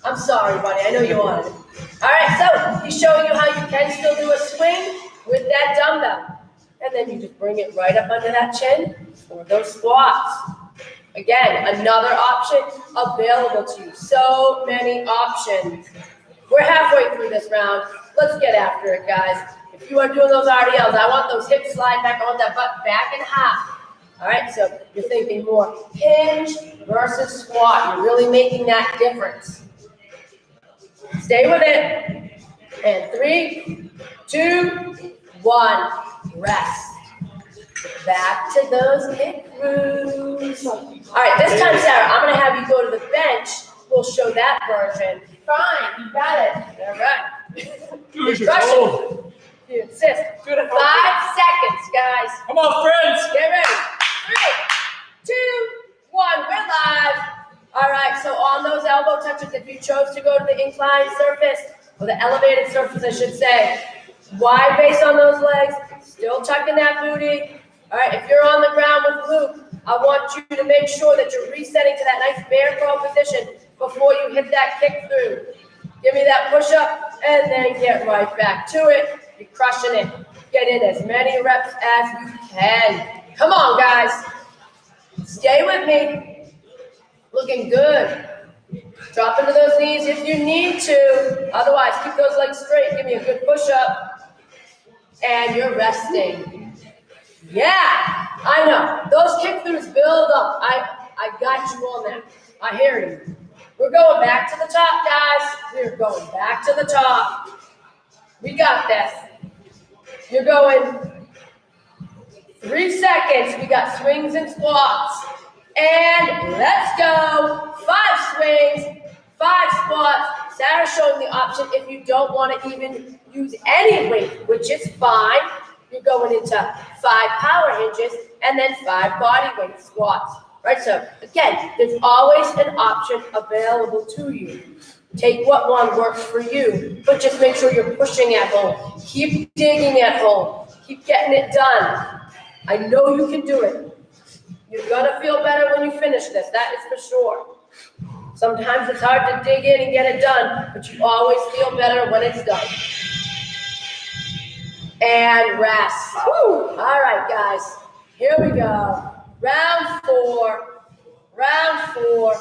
I'm sorry, buddy. I know you wanted it. All right, so he's showing you how you can still do a swing with that dumbbell. And then you just bring it right up under that chin for those squats. Again, another option available to you. So many options. We're halfway through this round. Let's get after it, guys. If you are doing those RDLs, I want those hips slide back. I want that butt back in half. All right, so you're thinking more hinge versus squat. You're really making that difference. Stay with it. And 3, 2, 1. Rest. Back to those hip grooves. All right, this time, Sarah, I'm going to have you go to the bench. We'll show that version. Fine, you got it. All right. Dude, you're Crush it. cold. You insist. Do it at 5 seconds, guys. Come on, friends. Get ready. 3, 2, 1. We're live. All right, so on those elbow touches, if you chose to go to the inclined surface, or the elevated surface, I should say, wide base on those legs, still tucking that booty. All right, if you're on the ground with Luke, I want you to make sure that you're resetting to that nice bear crawl position before you hit that kick through. Give me that push up and then get right back to it. You're crushing it. Get in as many reps as you can. Come on, guys. Stay with me. Looking good. Drop into those knees if you need to. Otherwise, keep those legs straight. Give me a good push up. And you're resting. Yeah, I know. Those kick throughs build up. I got you on that. I hear you. We're going back to the top, guys. We're going back to the top. We got this. You're going 3 seconds. We got swings and squats. And let's go. 5 swings, 5 squats. Sarah's showing the option if you don't want to even use any weight, which is fine. You're going into 5 power hinges and then 5 body weight squats. Right, so again, there's always an option available to you. Take what one works for you, but just make sure you're pushing at home. Keep digging at home. Keep getting it done. I know you can do it. You're gonna feel better when you finish this, that is for sure. Sometimes it's hard to dig in and get it done, but you always feel better when it's done. And rest. Woo. All right, guys, here we go. Round 4. Round 4.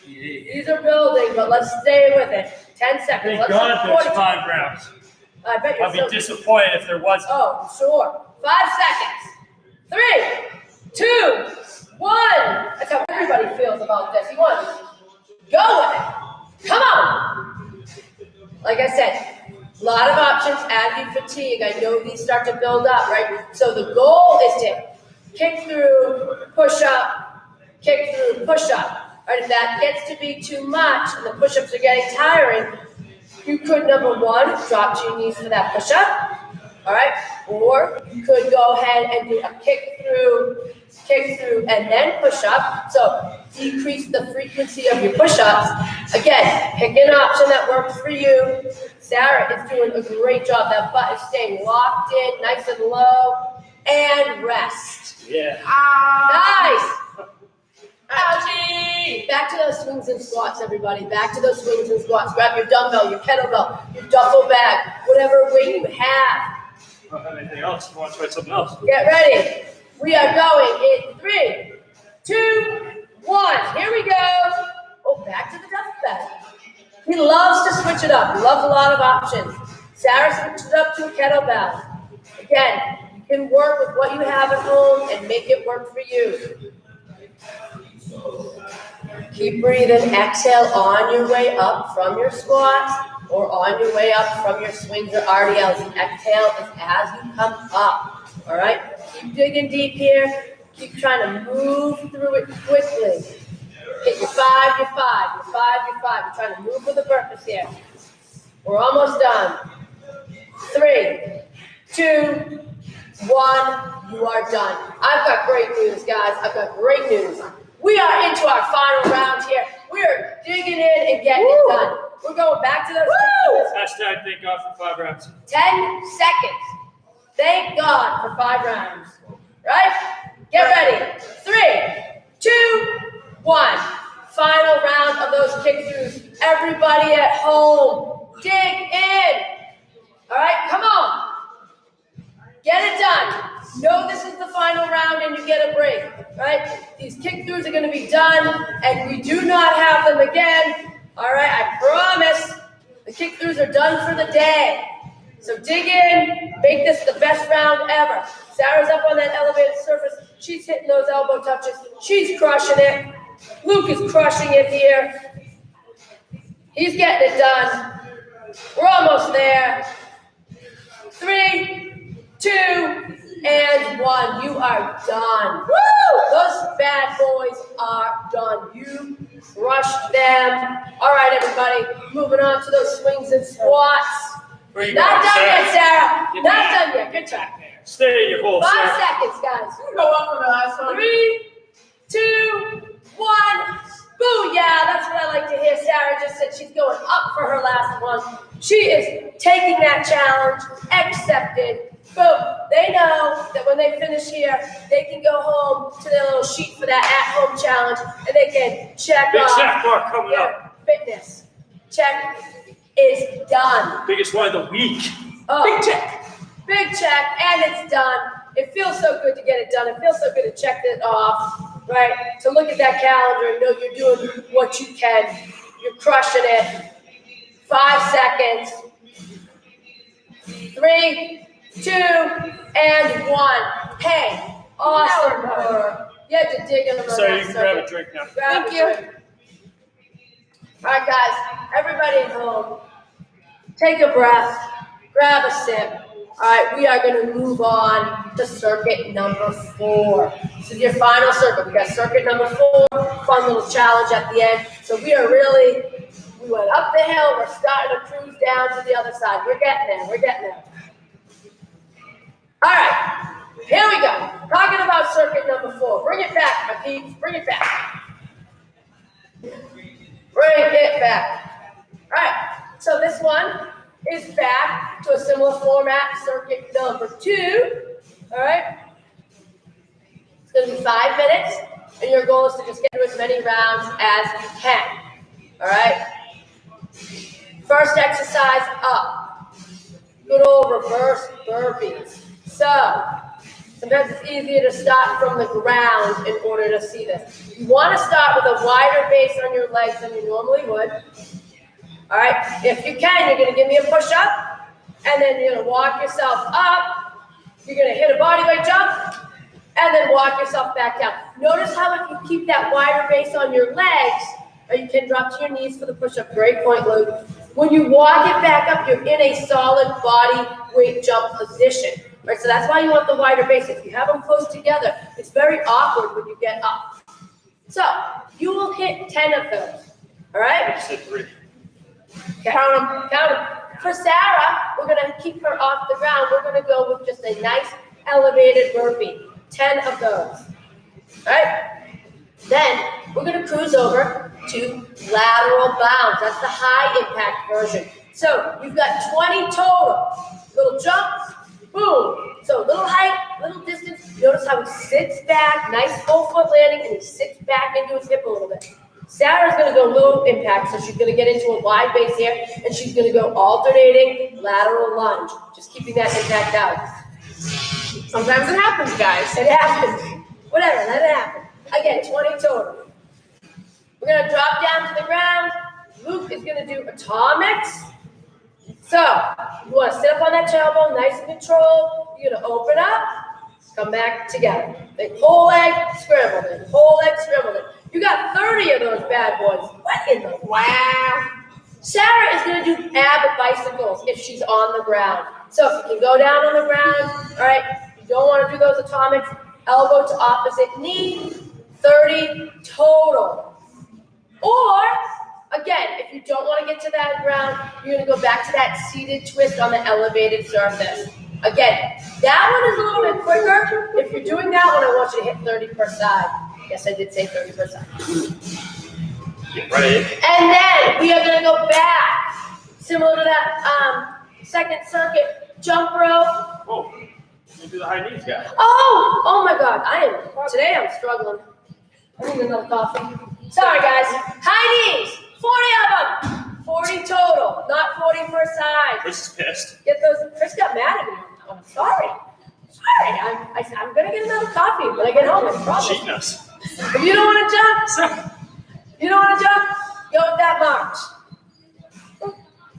These are building, but let's stay with it. 10 seconds. Thank God there's 5 rounds. I bet you're I'd be disappointed if there wasn't. Oh, sure. 5 seconds. 3, 2, 1. That's how everybody feels about this. You want to go with it. Come on. Like I said, a lot of options as you fatigue. I know these start to build up, right? So the goal is to kick through, push up, kick through, push up. Right, if that gets to be too much and the push-ups are getting tiring, you could, number 1, drop to your knees for that push-up. All right, or you could go ahead and do a kick through, and then push up. So decrease the frequency of your push-ups. Again, pick an option that works for you. Sarah is doing a great job. That butt is staying locked in, nice and low, and rest. Yeah. Nice. Ouchie! Back to those swings and squats, everybody. Back to those swings and squats. Grab your dumbbell, your kettlebell, your duffel bag, whatever weight you have. I don't have anything else. You want to try something else? Get ready. We are going in 3, 2, 1. Here we go. Oh, back to the duffel bag. He loves to switch it up. He loves a lot of options. Sarah switched it up to a kettlebell. Again, you can work with what you have at home and make it work for you. Keep breathing. Exhale on your way up from your squats or on your way up from your swings or RDLs. Exhale is as you come up. All right? Keep digging deep here. Keep trying to move through it quickly. Hit your 5, your 5, your 5, your 5. You're trying to move with a purpose here. We're almost done. 3, 2, 1. You are done. I've got great news, guys. I've got great news. We are into our final round here. We're digging in and getting it done. We're going back to those. Hashtag thank God for 5 rounds. 10 seconds. Thank God for 5 rounds. Right? Get ready. 3, 2, 1. Final round of those kick-throughs. Everybody at home, dig in. All right, come on. Get it done. Know this is the final round and you get a break, right? These kick-throughs are going to be done and we do not have them again. All right, I promise. The kick-throughs are done for the day. So dig in, make this the best round ever. Sarah's up on that elevated surface. She's hitting those elbow touches. She's crushing it. Luke is crushing it here. He's getting it done. We're almost there. 3, 2, and 1. You are done. Woo! Those bad boys are done. You crushed them. All right, everybody. Moving on to those swings and squats. Where you Not going, done Sarah? yet, Sarah. Get Not back. done yet. Good job. Stay in your hole, 5 Sarah. seconds, guys. Go up for the last one. 3, 2, 1. Boo! Yeah, that's what I like to hear. Sarah just said she's going up for her last one. She is taking that challenge, accepted. Boom. They know that when they finish here, they can go home to their little sheet for that at-home challenge, and they can check Big off check mark coming up. their fitness. Check is done. Biggest one of the week. Oh, Big check. big check, and it's done. It feels so good to get it done. It feels so good to check it off, right? To look at that calendar and know you're doing what you can. You're crushing it. 5 seconds. 3, 2, and 1. Hey, awesome work. You had to dig in the So you can grab a drink now. Thank you. All right, guys, everybody at home, take a breath, grab a sip. All right, we are going to move on to circuit number 4. This is your final circuit. We got circuit number 4, fun little challenge at the end. So we went up the hill. We're starting to cruise down to the other side. We're getting there. We're getting there. All right, here we go. Talking about circuit number 4. Bring it back, my peeps. Bring it back. Bring it back. All right, so this one is back to a similar format, circuit number 2. All right, it's going to be 5 minutes, and your goal is to just get through as many rounds as you can. All right, first exercise up. Good old reverse burpees. So, sometimes it's easier to start from the ground in order to see this. You want to start with a wider base on your legs than you normally would. All right, if you can, you're going to give me a push-up, and then you're going to walk yourself up. You're going to hit a bodyweight jump, and then walk yourself back down. Notice how if you keep that wider base on your legs, or you can drop to your knees for the push-up. Great point, Luke. When you walk it back up, you're in a solid body weight jump position. Right, so that's why you want the wider base. If you have them close together, it's very awkward when you get up. So you will hit 10 of those. All right? I said 3. Count them. For Sarah, we're going to keep her off the ground. We're going to go with just a nice elevated burpee. 10 of those. All right? Then we're going to cruise over to lateral bounds. That's the high impact version. So you've got 20 total. Little jumps. Boom. So little height, little distance. Notice how he sits back, nice full foot landing, and he sits back into his hip a little bit. Sarah's going to go low impact, so she's going to get into a wide base here, and she's going to go alternating lateral lunge, just keeping that impact out. Sometimes it happens, guys. It happens. Whatever, let it happen. Again, 20 total. We're going to drop down to the ground. Luke is going to do atomics. So, you want to sit up on that tailbone, nice and controlled. You're going to open up, come back together. Then whole leg, scramble it. Whole leg, scramble it. You got 30 of those bad boys. What in the wow? Sarah is going to do ab bicycles if she's on the ground. So if you can go down on the ground, all right, you don't want to do those atomics, elbow to opposite knee, 30 total. Or, again, if you don't want to get to that ground, you're going to go back to that seated twist on the elevated surface. Again, that one is a little bit quicker. If you're doing that one, I want you to hit 30 per side. Yes, I did say 30 per side. Get ready. And then we are going to go back, similar to that second circuit, jump rope. Oh. You do the high knees guy. Oh my God, today I'm struggling. I need another coffee. Sorry guys, high knees, 40 of them. 40 total, not 40 per side. Chris is pissed. Get those, Chris got mad at me. I'm sorry. I'm gonna get another coffee when I get home, I promise. Cheating us. If you don't wanna jump, go with that march.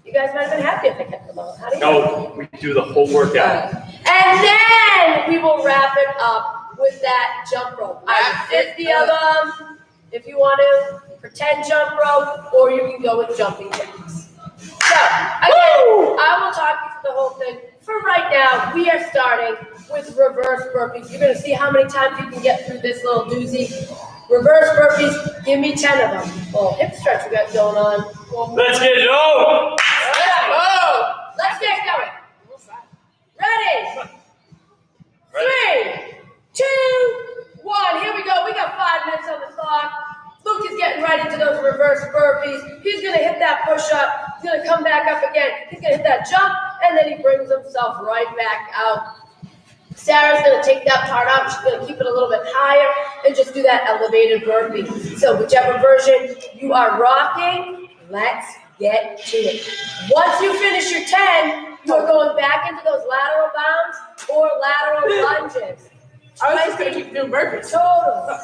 You guys might have been happy if I kept them on. How do you No, we do the whole workout. And then we will wrap it up with that jump rope. I have 50 of them if you want to pretend jump rope, or you can go with jumping jacks. So, again, I will talk you through the whole thing. For right now, we are starting with reverse burpees. You're going to see how many times you can get through this little doozy. Reverse burpees, give me 10 of them. Oh, hip stretch we got going on. Let's get it on. Let's get going. Ready? 3, 2, 1. Here we go. We got 5 minutes on the clock. Luke is getting right into those reverse burpees. He's going to hit that push-up. He's going to come back up again. He's going to hit that jump, and then he brings himself right back out. Sarah's going to take that part out. She's going to keep it a little bit higher and just do that elevated burpee. So whichever version you are rocking, let's get to it. Once you finish your 10, you're going back into those lateral bounds or lateral lunges. I was just going to keep doing burpees. Total.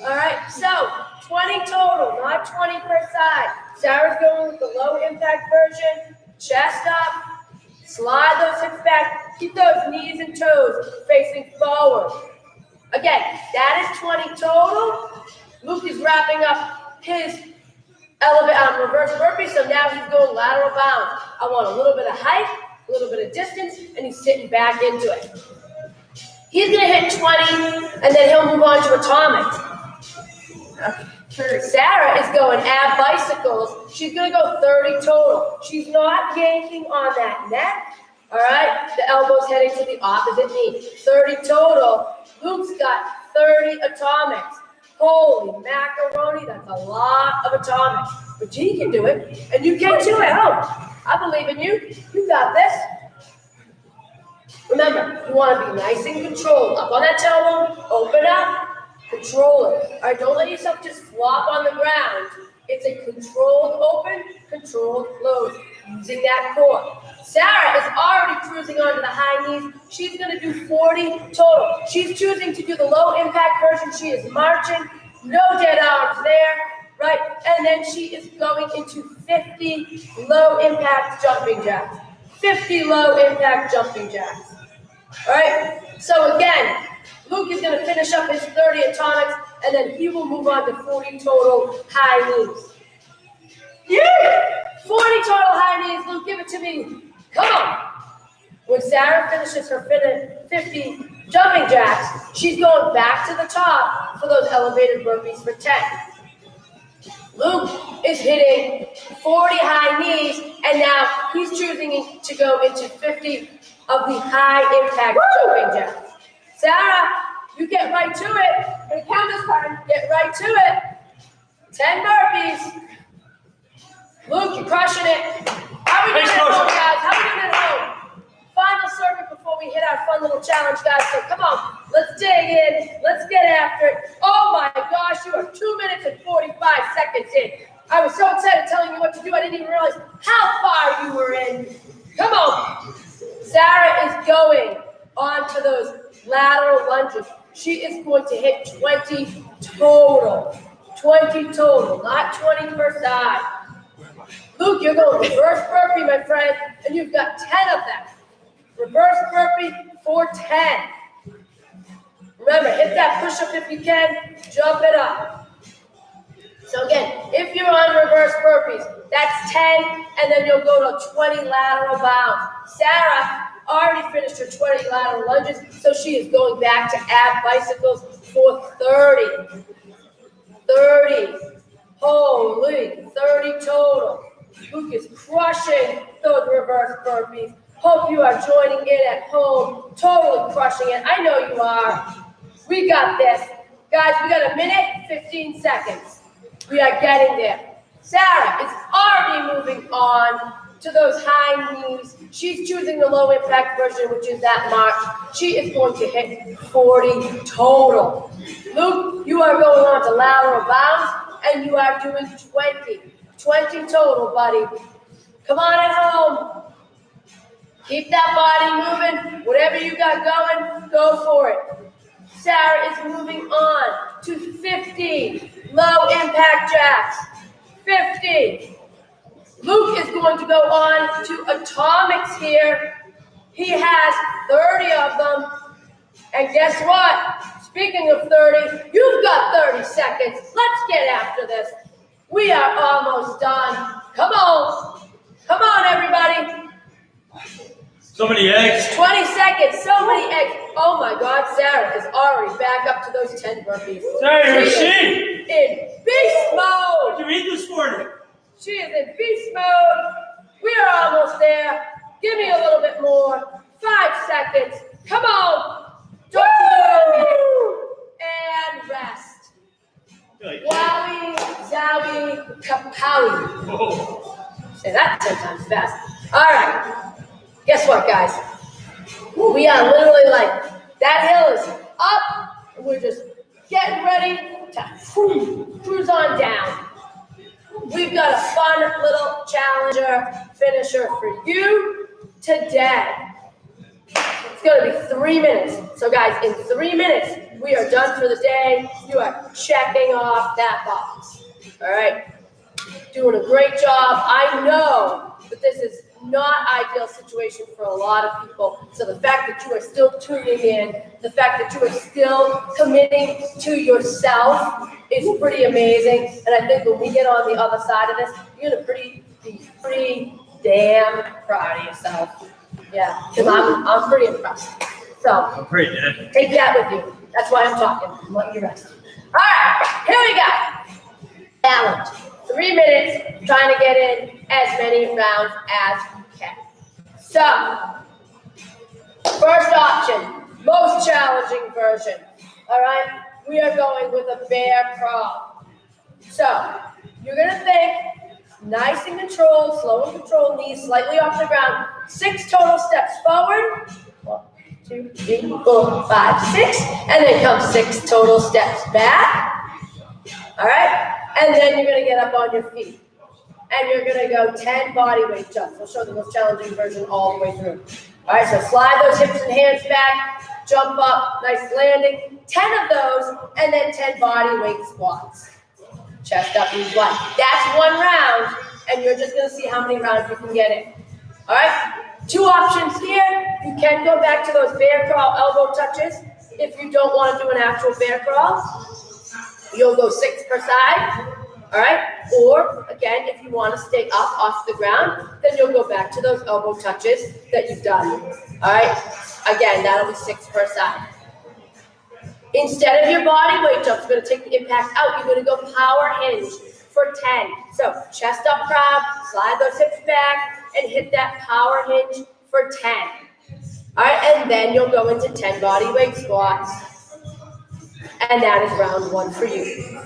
All right, so 20 total, not 20 per side. Sarah's going with the low impact version. Chest up, slide those hips back, keep those knees and toes facing forward. Again, that is 20 total. Luke is wrapping up his reverse burpee, so now he's going lateral bounds. I want a little bit of height, a little bit of distance, and he's sitting back into it. He's going to hit 20, and then he'll move on to atomics. Sarah is going ab bicycles. She's going to go 30 total. She's not yanking on that neck. All right, the elbow's heading to the opposite knee. 30 total. Luke's got 30 atomics. Holy macaroni, that's a lot of atomics. But he can do it, and you can too at home. I believe in you. You got this. Remember, you want to be nice and controlled. Up on that tailbone, open up. Control it. All right, don't let yourself just flop on the ground. It's a controlled open, controlled close, using that core. Sarah is already cruising onto the high knees. She's going to do 40 total. She's choosing to do the low impact version. She is marching, no dead arms there, right? And then she is going into 50 low impact jumping jacks. 50 low impact jumping jacks. All right, so again, Luke is going to finish up his 30 atomics, and then he will move on to 40 total high knees. Yeah! 40 total high knees, Luke, give it to me. Come on. When Sarah finishes her 50 jumping jacks, she's going back to the top for those elevated burpees for 10. Luke is hitting 40 high knees, and now he's choosing to go into 50 of the high impact jumping jacks. Sarah, you get right to it. I'm going to count this time. Get right to it. 10 burpees. Luke, you're crushing it. How are we doing at home, guys? How are we doing at home? Final circuit before we hit our fun little challenge, guys. So come on. Let's dig in. Let's get after it. Oh, my gosh. You are 2 minutes and 45 seconds in. I was so excited telling you what to do. I didn't even realize how far you were in. Come on. Sarah is going on to those lateral lunges. She is going to hit 20 total. 20 total, not 20 per side. Luke, you're going reverse burpee, my friend, and you've got 10 of them. Reverse burpee for 10. Remember, hit that push-up if you can. Jump it up. So again, if you're on reverse burpees, that's 10, and then you'll go to 20 lateral bounds. Sarah already finished her 20 lateral lunges, so she is going back to ab bicycles for 30. 30. Holy, 30 total. Luke is crushing those reverse burpees. Hope you are joining in at home, totally crushing it. I know you are. We got this. Guys, we got 1 minute, 15 seconds. We are getting there. Sarah is already moving on to those high knees. She's choosing the low impact version, which is that march. She is going to hit 40 total. Luke, you are going on to lateral bounds, and you are doing 20. 20 total, buddy. Come on at home. Keep that body moving. Whatever you got going, go for it. Sarah is moving on to 50 low impact jacks. 50. Luke is going to go on to atomics here. He has 30 of them. And guess what? Speaking of 30, you've got 30 seconds. Let's get after this. We are almost done. Come on. Come on, everybody. So many eggs. 20 seconds. So many eggs. Oh my God, Sarah is already back up to those 10 burpees. Sarah, where's She she? is in beast mode. What did you eat this morning? She is in beast mode. We are almost there. Give me a little bit more. 5 seconds. Come on. Don't do it. And rest. Wowie, zowie, kapowie. Oh. Say that 10 times fast. All right. Guess what, guys? We are literally like, that hill is up, and we're just getting ready to cruise on down. We've got a fun little challenger finisher for you today. It's going to be 3 minutes. So, guys, in 3 minutes, we are done for the day. You are checking off that box. All right? Doing a great job. I know that this is not ideal situation for a lot of people. So the fact that you are still tuning in, the fact that you are still committing to yourself is pretty amazing. And I think when we get on the other side of this, you're going to be pretty damn proud of yourself. Yeah, because I'm pretty impressed. So I'm pretty dead. take that with you. That's why I'm talking. I'm letting you rest. All right, here we go. Challenge. 3 minutes, trying to get in as many rounds as you can. So, first option, most challenging version. All right, we are going with a bear crawl. So, you're gonna think nice and controlled, slow and controlled, knees slightly off the ground. 6 total steps forward. 1, 2, 3, 4, 5, 6, and then come 6 total steps back. All right, and then you're gonna get up on your feet, and you're gonna go 10 body weight jumps. I'll show the most challenging version all the way through. All right, so slide those hips and hands back, jump up, nice landing. 10 of those, and then 10 body weight squats. Chest up, knees wide. That's 1 round, and you're just gonna see how many rounds you can get in. All right, 2 options here. You can go back to those bear crawl elbow touches if you don't want to do an actual bear crawl. You'll go 6 per side, all right? Or, again, if you want to stay up off the ground, then you'll go back to those elbow touches that you've done, all right? Again, that'll be 6 per side. Instead of your body weight jumps, you're going to take the impact out. You're going to go power hinge for 10. So, chest up crab, slide those hips back, and hit that power hinge for 10. All right, and then you'll go into 10 body weight squats. And that is round 1 for you.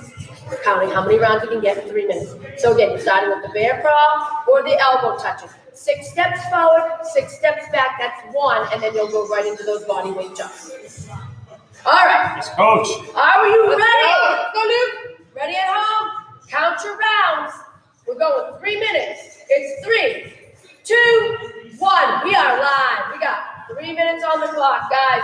Counting how many rounds you can get in 3 minutes. So again, you're starting with the bear crawl or the elbow touches. 6 steps forward, 6 steps back, that's 1, and then you'll go right into those body weight jumps. All right. Yes, coach. Are you ready? Let's go, Luke. Ready at home? Count your rounds. We're going 3 minutes. It's 3, 2, 1. We are live. We got 3 minutes on the clock, guys.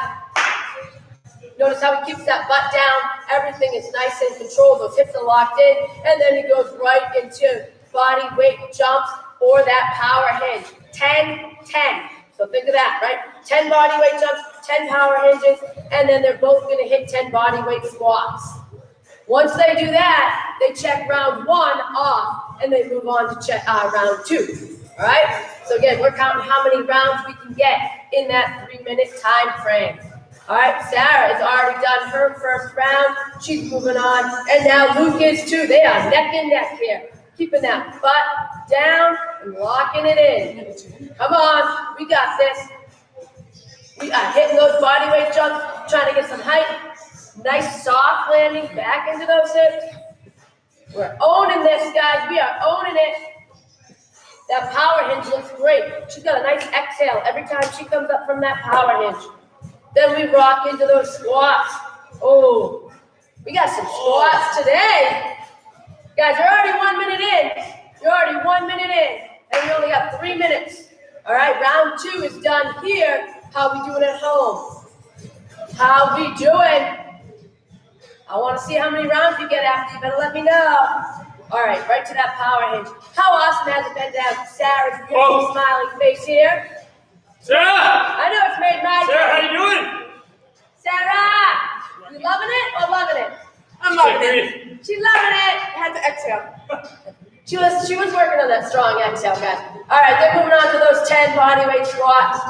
Notice how he keeps that butt down. Everything is nice and controlled. Those hips are locked in. And then he goes right into body weight jumps or that power hinge. 10, 10. So think of that, right? 10 body weight jumps, 10 power hinges, and then they're both going to hit 10 body weight squats. Once they do that, they check round 1 off, and they move on to check round 2. All right? So again, we're counting how many rounds we can get in that 3-minute time frame. All right, Sarah has already done her first round. She's moving on. And now Luke is too. They are neck and neck here. Keeping that butt down and locking it in. Come on, we got this. We are hitting those body weight jumps, trying to get some height. Nice soft landing back into those hips. We're owning this, guys. We are owning it. That power hinge looks great. She's got a nice exhale every time she comes up from that power hinge. Then we rock into those squats. Oh, we got some squats today. Guys, you're already 1 minute in. You're already 1 minute in. And we only got 3 minutes. All right, round 2 is done here. How we doing at home? How we doing? I want to see how many rounds you get after. You better let me know. All right, right to that power hinge. How awesome has it been to have Sarah's beautiful smiling face here? Sarah! I know it's made my Sarah, how day. you doing? Sarah, you loving it or loving it? I'm loving it. She's loving it. I had to exhale. She was working on that strong exhale, guys. All right, then moving on to those 10 body weight squats.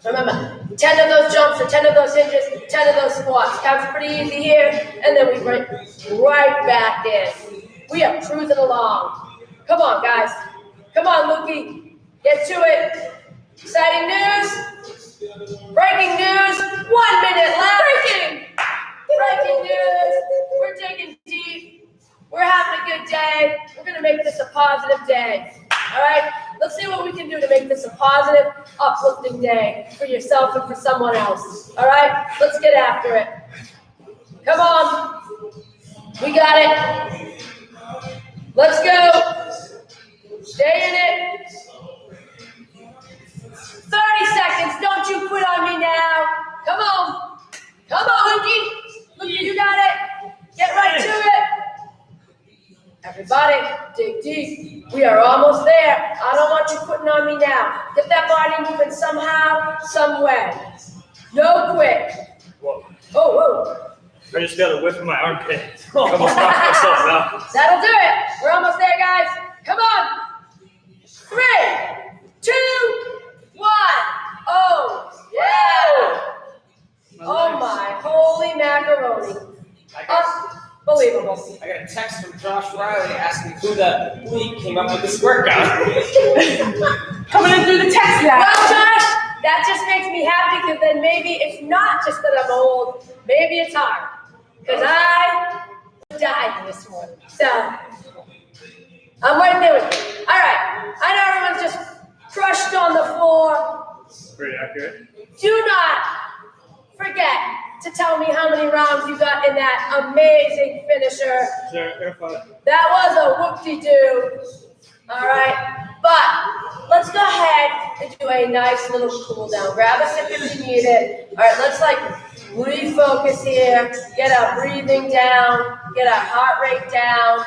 Remember, 10 of those jumps or 10 of those hinges, 10 of those squats. Counts pretty easy here, and then we break right back in. We are cruising along. Come on, guys. Come on, Lukey. Get to it. Exciting news. Breaking news. 1 minute left. Breaking news. We're digging deep. We're having a good day. We're going to make this a positive day. All right? Let's see what we can do to make this a positive, uplifting day for yourself and for someone else. All right? Let's get after it. Come on. We got it. Let's go. Stay in it. 30 seconds. Don't you quit on me now. Come on. Come on, Lukey. Lukey, you got it. Get right to it. Everybody, dig deep. We are almost there. I don't want you quitting on me now. Get that body moving somehow, some way. No quit. Whoa. Oh, I just got a whiff in my armpit. I almost knocked myself out. whoa. That'll do it. We're almost there, guys. Come on. 3, 2, 1. Oh, yeah. Oh, my holy macaroni. Unbelievable. I got a text from Josh Riley asking who came up with this workout. Coming in through the text Well, now. Josh, that just makes me happy because then maybe it's not just that I'm old, maybe it's hard. Because I died this morning. So, I'm right there with you. All right, I know everyone's just crushed on the floor. Pretty accurate. Do not forget to tell me how many rounds you got in that amazing finisher. Sarah, air five. That was a whoop-de-doo. All right, but let's go ahead and do a nice little cool down. Grab a sip if you need it. All right, let's refocus here. Get our breathing down. Get our heart rate down.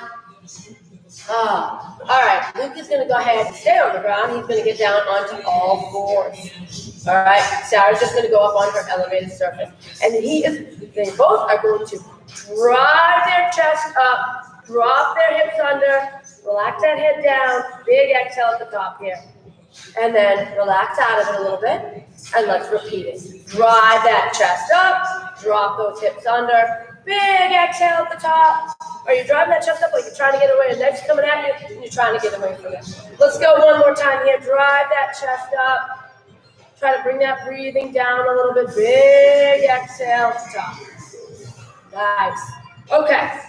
All right, Luke is going to go ahead and stay on the ground. He's going to get down onto all fours. All right, Sarah's just going to go up on her elevated surface. And they both are going to drive their chest up, drop their hips under, relax that head down, big exhale at the top here. And then relax out of it a little bit, and let's repeat it. Drive that chest up, drop those hips under, big exhale at the top. Are you driving that chest up like you're trying to get away? The knife's coming at you, and you're trying to get away from it. Let's go one more time here. Drive that chest up. Try to bring that breathing down a little bit. Big exhale at the top. Nice. Okay.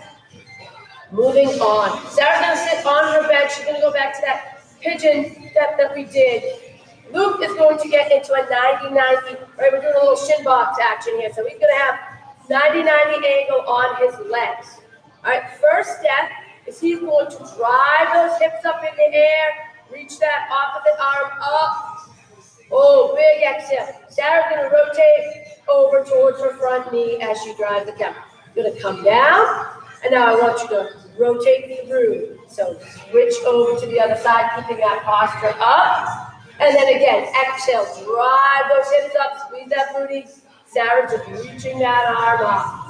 Moving on. Sarah's going to sit on her bed. She's going to go back to that pigeon step that we did. Luke is going to get into a 90-90. All right, we're doing a little shin box action here. So he's going to have 90-90 angle on his legs. All right, first step is he's going to drive those hips up in the air, reach that opposite arm up. Oh, big exhale. Sarah's going to rotate over towards her front knee as she drives it down. You're going to come down, and now I want you to rotate through. So switch over to the other side, keeping that posture up. And then again, exhale, drive those hips up, squeeze that booty. Sarah's just reaching that arm up.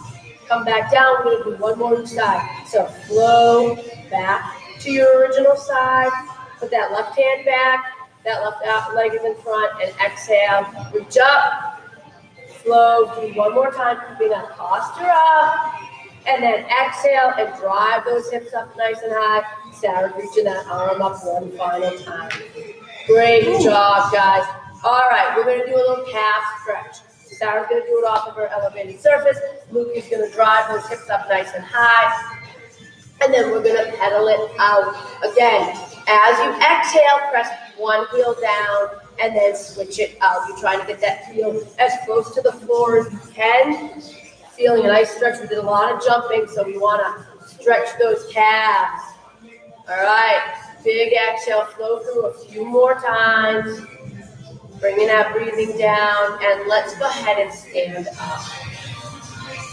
Come back down, we're going to do one more each side. So flow back to your original side. Put that left hand back, that left leg is in front, and exhale. Reach up, flow, do one more time, keeping that posture up. And then exhale and drive those hips up nice and high. Sarah reaching that arm up one final time. Great job, guys. All right, we're going to do a little calf stretch. Sarah's going to do it off of her elevated surface. Luke is going to drive those hips up nice and high. And then we're going to pedal it out. Again, As you exhale, press one heel down and then switch it out. You're trying to get that heel as close to the floor as you can. Feeling a nice stretch. We did a lot of jumping, so we want to stretch those calves. All right, big exhale, flow through a few more times. Bringing that breathing down, and let's go ahead and stand up.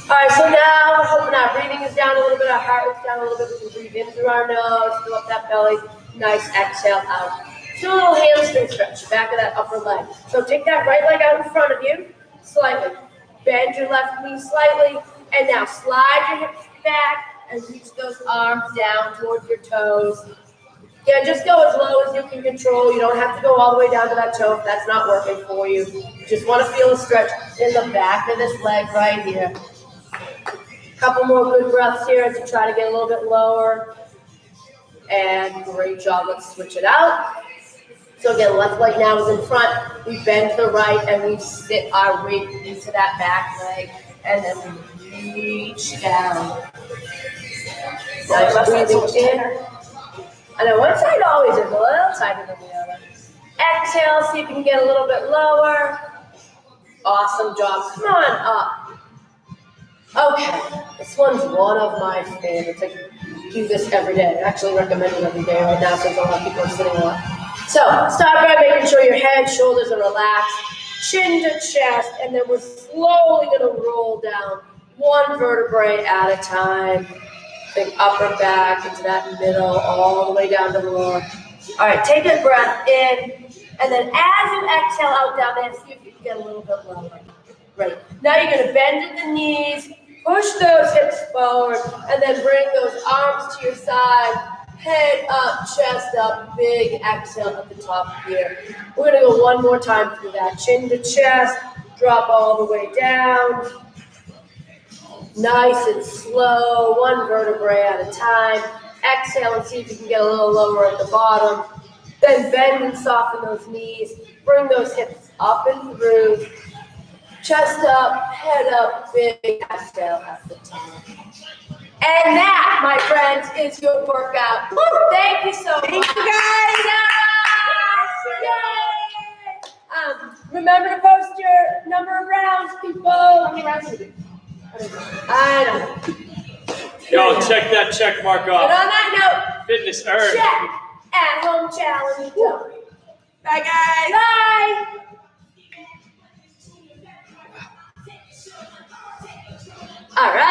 All right, so now we're hoping our breathing is down a little bit, our heart rate's down a little bit. We can breathe in through our nose, fill up that belly. Nice exhale out. Do a little hamstring stretch, back of that upper leg. So take that right leg out in front of you, slightly. Bend your left knee slightly, and now slide your hips back and reach those arms down towards your toes. Yeah, just go as low as you can control. You don't have to go all the way down to that toe if that's not working for you. You just want to feel a stretch in the back of this leg right here. Couple more good breaths here as you try to get a little bit lower. And great job. Let's switch it out. So again, left leg now is in front. We bend to the right and we sit our weight into that back leg. And then we reach down. Nice breathing in. I know one side always is a little tighter than the other. Exhale, see if you can get a little bit lower. Awesome job. Come on up. Okay, this one's one of my favorites. I do this every day. I actually recommend it every day right now since a lot of people are sitting a lot. So start by making sure your head, shoulders are relaxed, chin to chest, and then we're slowly going to roll down one vertebrae at a time. Think upper back into that middle, all the way down to the lower. All right, take a breath in, and then as you exhale out down there, see if you can get a little bit lower. Great. Now you're going to bend at the knees, push those hips forward, and then bring those arms to your side. Head up, chest up, big exhale at the top here. We're going to go one more time through that. Chin to chest, drop all the way down. Nice and slow, one vertebrae at a time. Exhale and see if you can get a little lower at the bottom. Then bend and soften those knees. Bring those hips up and through. Chest up, head up, big exhale at the top. And that, my friends, is your workout. Woo! Thank you so much. Thank you, guys. Yay! Remember to post your number of rounds, people. How many rounds did you do? I don't know. Yo, check that check mark And off. on that note, Fitness earned. check at home challenge done. Bye, guys. Bye. All right.